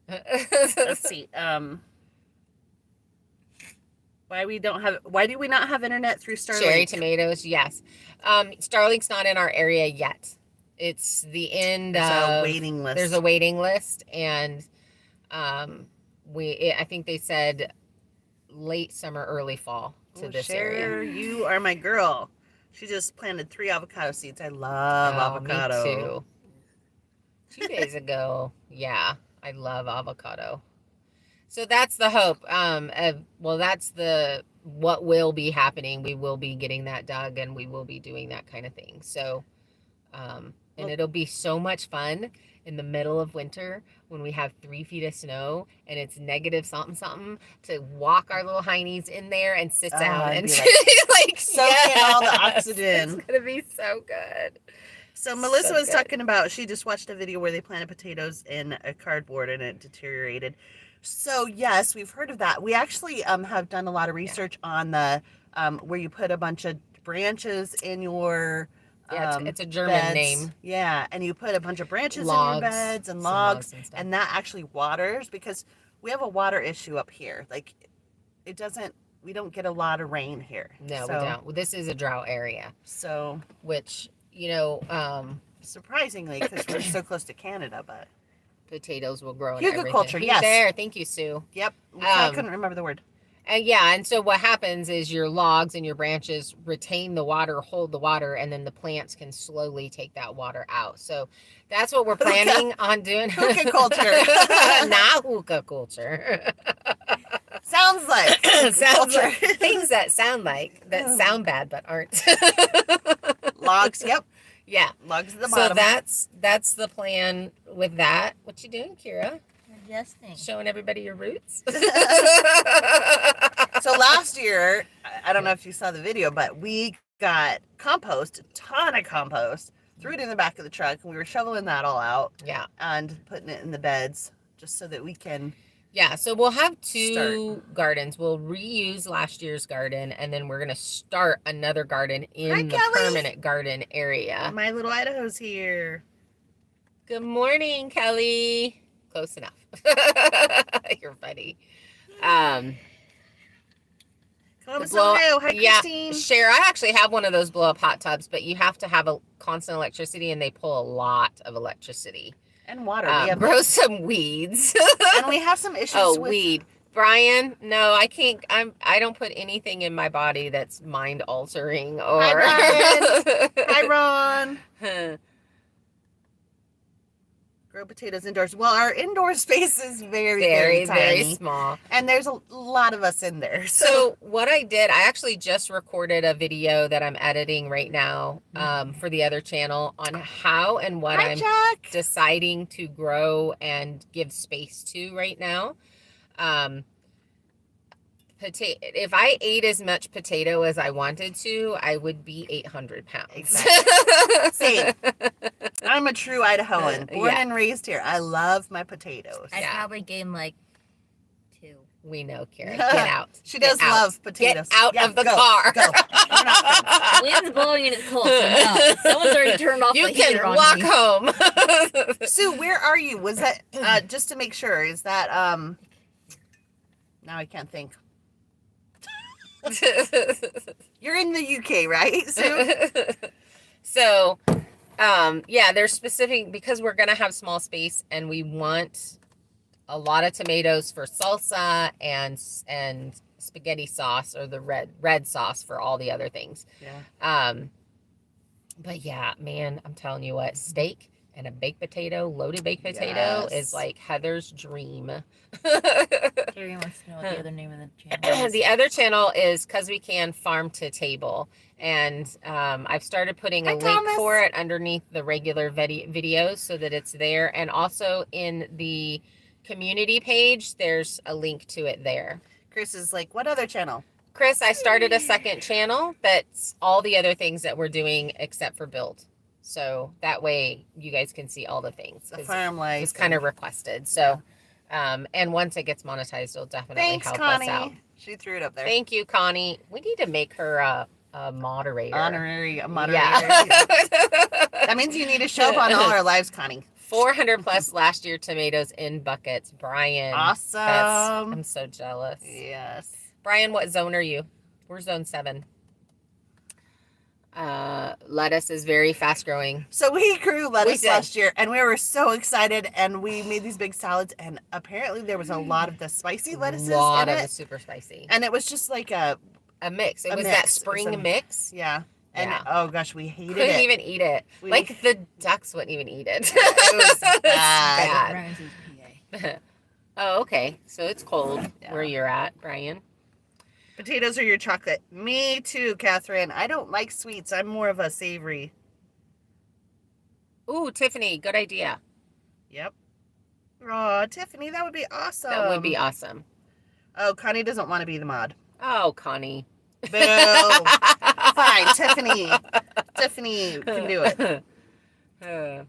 for Kira. Let's see. Why do we not have internet through Starlink? Cherry tomatoes, yes. Starlink's not in our area yet. It's the end There's of a waiting list. There's a waiting list, and I think they said late summer, early fall to this area. You are my girl. She just planted 3 avocado seeds. I love avocado. Me too. 2 days ago, yeah, I love avocado. So that's the hope. That's what will be happening. We will be getting that dug, and we will be doing that kind of thing. So, and it'll be so much fun in the middle of winter when we have 3 feet of snow and it's negative something something to walk our little heinies in there and sit down and and be like soak in all the yes, oxygen. It's gonna be so good. So Melissa So was good. talking about, she just watched a video where they planted potatoes in a cardboard and it deteriorated. So yes, we've heard of that. We actually have done a lot of research on the where you put a bunch of branches in your Yeah, it's a German beds. name. Yeah, and you put a bunch of branches Logs. in your beds and Some logs, and stuff. and that actually waters, because we have a water issue up here. Like we don't get a lot of rain here. No, we So- don't. Well, this is a drought area, So which, surprisingly, because we're so close to Canada, but potatoes will grow in Hugo everything. culture, He's yes. there. Thank you, Sue. yep, I Um, couldn't remember the word. And so what happens is your logs and your branches retain the water, hold the water, and then the plants can slowly take that water out. So that's what we're planning on doing. Hookah culture. Not hookah culture. Sounds like Sounds culture. like things that sound sound bad but aren't. Logs. Yep, Yeah. logs at the So bottom. that's the plan with that. What you doing, Kira? Adjusting. Showing everybody your roots? So last year, I don't know if you saw the video, but we got compost, a ton of compost, threw it in the back of the truck, and we were shoveling that all out Yeah. and putting it in the beds just so that we can Yeah, so we'll have two Start. gardens. We'll reuse last year's garden, and then we're gonna start another garden in Hi, the Kelly. permanent garden area. My little Idaho's here. Good morning, Kelly. Close enough. You're funny. Columbus, blow- Ohio. Hi, yeah, Christine. Cher, I actually have one of those blow up hot tubs, but you have to have a constant electricity, and they pull a lot of electricity. And water. We have, Grow some weeds. and we have some issues with weed. Brian, no, I can't. I don't put anything in my body that's mind altering or. Hi, Ron. Huh. Grow potatoes indoors. Well, our indoor space is very, Very, very tiny. small. And there's a lot of us in there. So what I did, I actually just recorded a video that I'm editing right now for the other channel on how and what Hi, I'm Jack. deciding to grow and give space to right now. If I ate as much potato as I wanted to, I would be 800 pounds. Exactly. Same. I'm a true Idahoan, born Yeah. and raised here. I love my potatoes. I'd Yeah. probably gain like 2. We know, Kara. Get out. She Get does out. love potatoes. Get out Yeah, of the go, car. Go. We're not The wind's blowing and it's cold, so no. Someone's already turned off You the can heater on walk me. home. Sue, where are you? Was that just to make sure? Is that now I can't think. You're in the UK, right, Sue? So, yeah, there's specific, because we're gonna have small space and we want a lot of tomatoes for salsa and spaghetti sauce, or the red sauce for all the other things. Yeah. But yeah, man, I'm telling you what, steak and a baked potato, loaded baked potato, Yes. is like Heather's dream. Carrie wants to know what the other name of the channel is. The other channel is Cause We Can Farm to Table, and I've started putting a Hi, link Thomas. for it underneath the regular videos so that it's there, and also in the community page there's a link to it there. Chris is like, what other channel? Chris, I started a second channel that's all the other things that we're doing except for build, so that way you guys can see all the things. The 'Cause farm life. it's kind of requested, so and once it gets monetized, it'll definitely Thanks, help Connie. us out. She threw it up there. Thank you, Connie. We need to make her a moderator. Honorary moderator. Yeah. That means you need to show up on all our lives, Connie. 400 plus last year tomatoes in buckets. Brian. Awesome. I'm so jealous. Yes. Brian, what zone are you? We're zone 7. Lettuce is very fast growing. So we grew lettuce did. last year, and we were so excited, and we made these big salads, and apparently there was a lot of the spicy lettuces A lot in of it, the super spicy. and it was just like a mix. It a was mix. that It was spring a- mix. yeah. And Yeah. oh gosh, we hated Couldn't it. even eat it. We- Like the ducks wouldn't even eat it. It was It's bad. Ramsey's PA. Oh, okay. So it's cold Yeah. where you're at, Brian. Potatoes are your chocolate. Me too, Catherine. I don't like sweets. I'm more of a savory. Ooh, Tiffany, good idea. Yep. Oh, Tiffany, that would be awesome. That would be awesome. Oh, Connie doesn't want to be the mod. Oh, Connie. Boo. Fine, Tiffany. Tiffany can do it.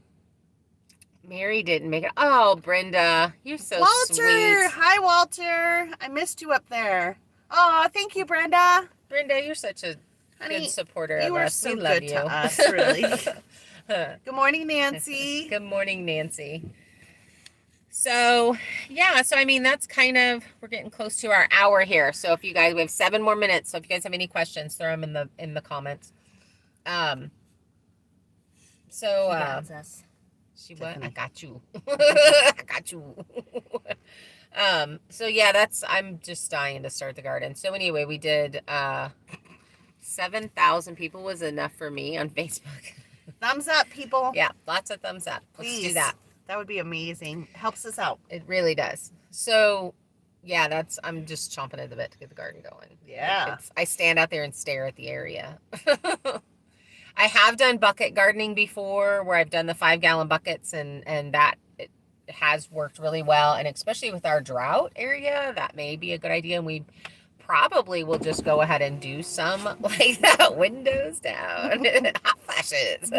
Mary didn't make it. Oh, Brenda, you're so Walter. sweet. Hi, Walter. I missed you up there. Oh, thank you, Brenda. Brenda, you're such a Honey, good supporter you of are us. so We love good you. to us, really. Good morning, Nancy. Good morning, Nancy. So, yeah, so I mean, that's kind of, we're getting close to our hour here. So if you guys, we have 7 more minutes. So if you guys have any questions, throw them in the comments. So, She got us. she what? I Tiffany. got you. I got you. So yeah, I'm just dying to start the garden. So anyway, we did 7,000 people was enough for me on Facebook. Thumbs up, people. Yeah, lots of thumbs up. Let's do Please. that. That would be amazing. Helps us out. It really does. So yeah, I'm just chomping at the bit to get the garden going. Yeah. I stand out there and stare at the area. I have done bucket gardening before, where I've done the 5-gallon buckets, and that it has worked really well. And especially with our drought area, that may be a good idea. And we probably will just go ahead and do some like that. Windows down, hot flashes.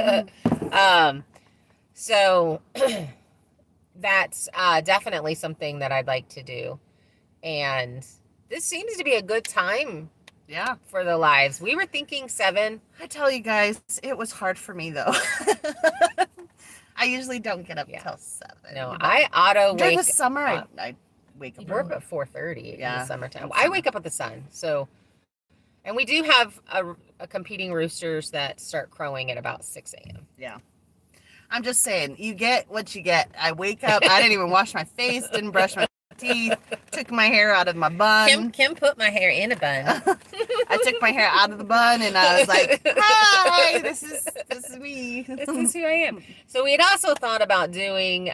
So that's definitely something that I'd like to do. And this seems to be a good time Yeah. for the lives. We were thinking 7. I tell you guys, it was hard for me though. I usually don't get up Yeah. till 7. No, but I auto during wake the summer, up. I wake up. We're up at 4:30 in Yeah, the summertime. in I summer. wake up with the sun. So, and we do have a competing roosters that start crowing at about 6 a.m. Yeah. I'm just saying, you get what you get. I wake up, I didn't even wash my face, didn't brush my teeth, took my hair out of my bun. Kim put my hair in a bun. I took my hair out of the bun and I was like, hi, this is me. This is who I am. So we had also thought about doing,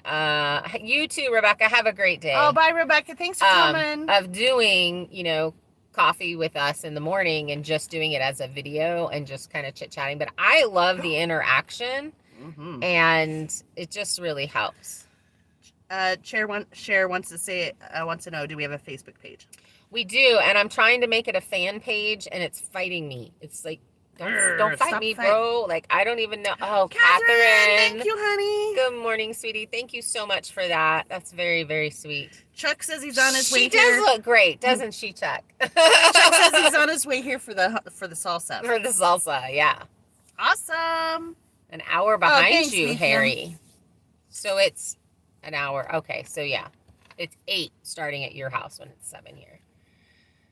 you too, Rebecca, have a great day. Oh, bye, Rebecca. Thanks for coming. Of doing, coffee with us in the morning and just doing it as a video and just kind of chit-chatting. But I love the interaction and it just really helps. Cher wants to know, do we have a Facebook page? We do, and I'm trying to make it a fan page and it's fighting me. It's like, don't fight me, bro. Like, I don't even know. Oh, Catherine. Thank you, honey. Good morning, sweetie. Thank you so much for that. That's very, very sweet. Chuck says he's on his way here. She does look great, doesn't she, Chuck? Chuck says he's on his way here for the salsa. For the salsa, yeah. Awesome. An hour behind thanks, you, Ethan. Harry. So it's an hour. Okay, so yeah. It's 8 starting at your house when it's 7 here.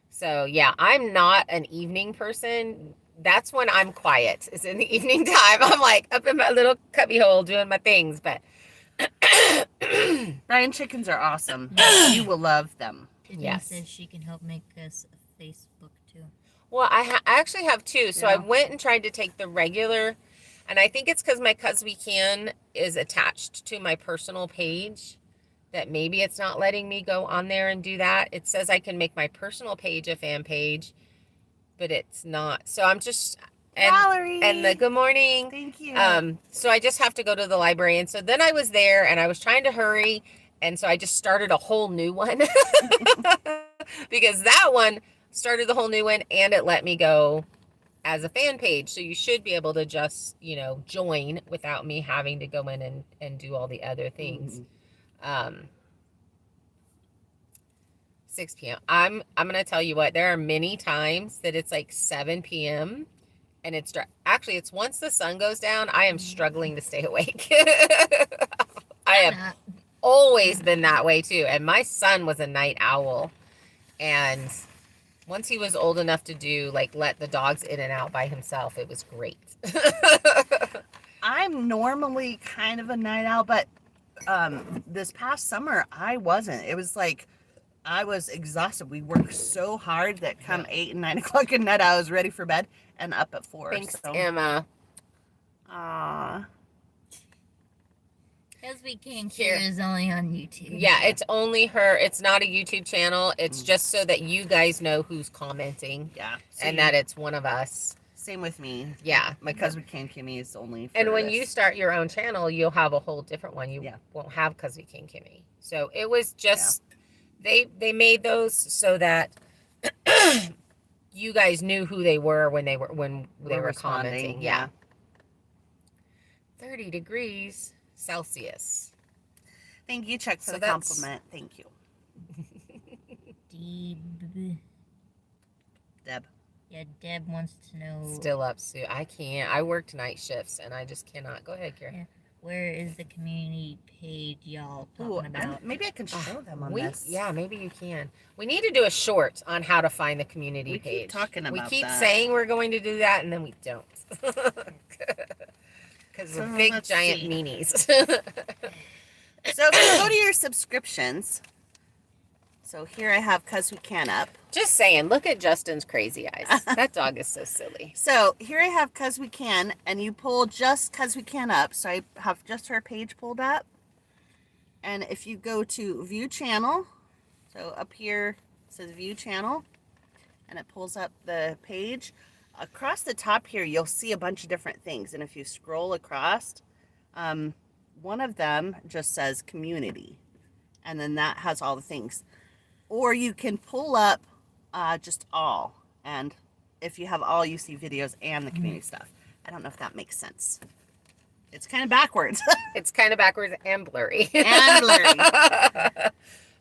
So yeah, I'm not an evening person. That's when I'm quiet. It's in the evening time. I'm like up in my little cubby hole doing my things, but Brian chickens are awesome. You will love them. Jen Yes. says she can help make us a Facebook too. well, I actually have 2. So I Yeah. went and tried to take the regular, and I think it's because my Cuz We Can is attached to my personal page that maybe it's not letting me go on there and do that. It says I can make my personal page a fan page, but it's not. So I'm just Valerie. and the good morning. Thank you. So I just have to go to the library. And so then I was there and I was trying to hurry. And so I just started a whole new one because that one started the whole new one and it let me go as a fan page. So you should be able to just, join without me having to go in and do all the other things. 6 p.m. I'm going to tell you what, there are many times that it's like 7 p.m. and it's once the sun goes down, I am struggling to stay awake. I have always been that way too. And my son was a night owl. And once he was old enough to do let the dogs in and out by himself, it was great. I'm normally kind of a night owl, but this past summer I wasn't. It was like I was exhausted. We worked so hard that come 8 and 9 o'clock at night I was ready for bed and up at 4. Thanks, so. Emma. Because We Can Here. Cure is only on YouTube. Yeah, it's only her. It's not a YouTube channel. It's just so that you guys know who's commenting Yeah. and that it's one of us. Same with me. Yeah. My Cuz We Can Kimmy is only for And when this. you start your own channel, you'll have a whole different one. You won't have Cuz We Can Kimmy. So it was just they made those so that you guys knew who they were when they were responding, commenting. Yeah. 30 degrees Celsius. Thank you, Chuck, for So the that's- compliment. Thank you. Deb. Yeah, Deb wants to know Still up, Sue. I can't. I worked night shifts and I just cannot. Go ahead, Kira. Yeah. Where is the community page y'all talking Ooh, about? maybe I can show them on this. Yeah, maybe you can. We need to do a short on how to find the community We page. keep talking about We keep that. saying we're going to do that, and then we don't. Because So we're big, let's giant see. meanies. So if you go to your subscriptions, so here I have Cuz We Can up. Just saying, look at Justin's crazy eyes. That dog is so silly. So here I have Cuz We Can, and you pull just Cuz We Can up. So I have just her page pulled up. And if you go to view channel, so up here it says view channel, and it pulls up the page. Across the top here, you'll see a bunch of different things. And if you scroll across, one of them just says community. And then that has all the things. Or you can pull up just all. And if you have all, you see videos and the community stuff. I don't know if that makes sense. It's kind of backwards. It's kind of backwards and blurry. And blurry.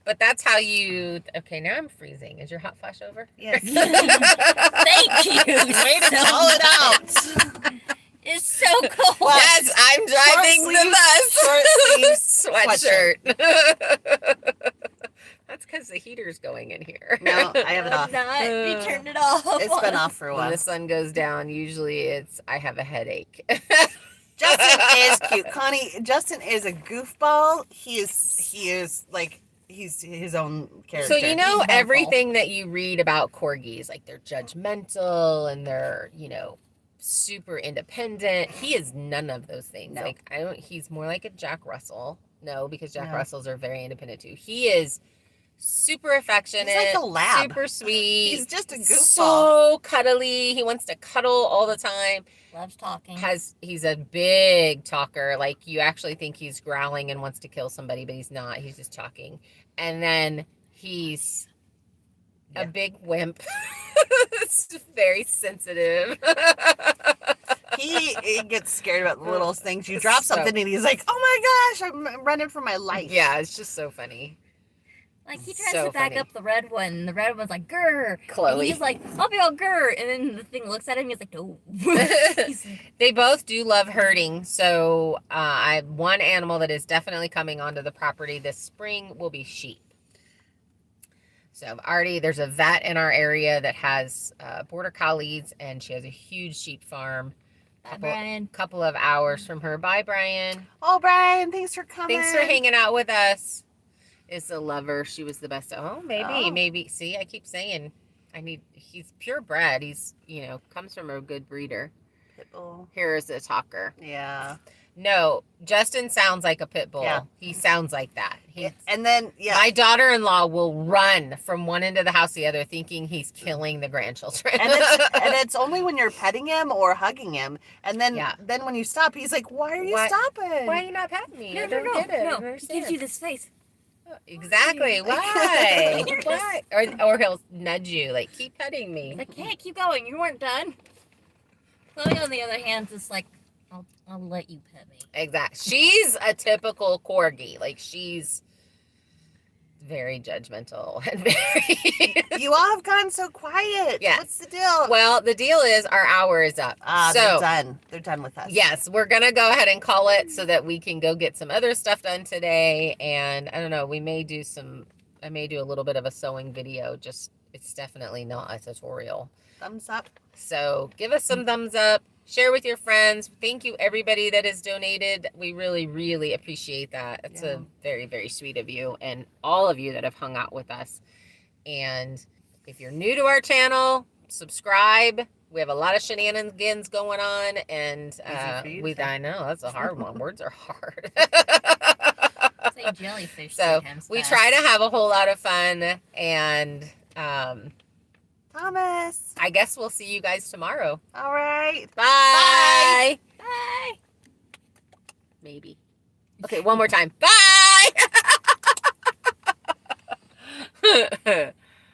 But that's how you. Okay, now I'm freezing. Is your hot flash over? Yes. Thank you. Way to call it out. It's so cold. Yes, I'm driving the bus. Short sleeves, Sweatshirt. That's because the heater's going in here. No, I have it off. Not. You turned it off. It's been off for a When while. the sun goes down, usually it's I have a headache. Justin is cute. Connie, Justin is a goofball. He is like he's his own character. So you know He's wonderful. everything that you read about corgis, like they're judgmental and they're, super independent. He is none of those things. No. Like he's more like a Jack Russell. No, because Jack No. Russells are very independent too. He is super affectionate. He's like a lab. Super sweet. He's just a goofball. So cuddly. He wants to cuddle all the time. Loves talking. He's a big talker. Like you actually think he's growling and wants to kill somebody, but he's not. He's just talking. And then he's Yeah. a big wimp. It's very sensitive. He gets scared about the littlest things. You It's drop so- something and he's like, "Oh my gosh, I'm running for my life." Yeah, it's just so funny. Like he tries So to back funny. up the red one, and the red one's like grr. And Chloe. he's like, I'll be all grr, and then the thing looks at him. He's like, no. He's like, They both do love herding. So one animal that is definitely coming onto the property this spring will be sheep. So there's a vet in our area that has border collies, and she has a huge sheep farm. Bye, Brian. Couple of hours from her. Bye, Brian. Oh, Brian, thanks for coming. Thanks for hanging out with us. Is a lover. She was the best. Oh, maybe. See, I keep saying he's purebred. He's, comes from a good breeder. Pitbull. Here is a talker. Yeah. No, Justin sounds like a pit bull. Yeah. He sounds like that. And then My daughter-in-law will run from one end of the house to the other thinking he's killing the grandchildren. and it's only when you're petting him or hugging him, and then Yeah. then when you stop, he's like, "Why are you Why- stopping?" Why are you not petting me? No, I no, don't no, get it. I don't no. He understand. gives you this face. Exactly. Why? You're Why? Or he'll nudge you, like, keep petting me. Like, hey, keep going. You weren't done. Chloe, on the other hand, is like, I'll let you pet me. Exactly. She's a typical corgi. Like, she's very judgmental and very. You all have gone so quiet. Yes. What's the deal? Well, the deal is our hour is up. They're So, done. They're done with us. yes, we're going to go ahead and call it so that we can go get some other stuff done today. And I don't know, I may do a little bit of a sewing video. It's definitely not a tutorial. Thumbs up. So give us some thumbs up, share with your friends. Thank you, everybody that has donated. We really, really appreciate that. It's Yeah. a very, very sweet of you and all of you that have hung out with us. And if you're new to our channel, subscribe. We have a lot of shenanigans going on, and for you to say. I know that's a hard one. Words are hard. Say jellyfish. So 3 times we fast. try to have a whole lot of fun, and Thomas. I guess we'll see you guys tomorrow. All right. Bye. Bye. Maybe. Okay, one more time. Bye.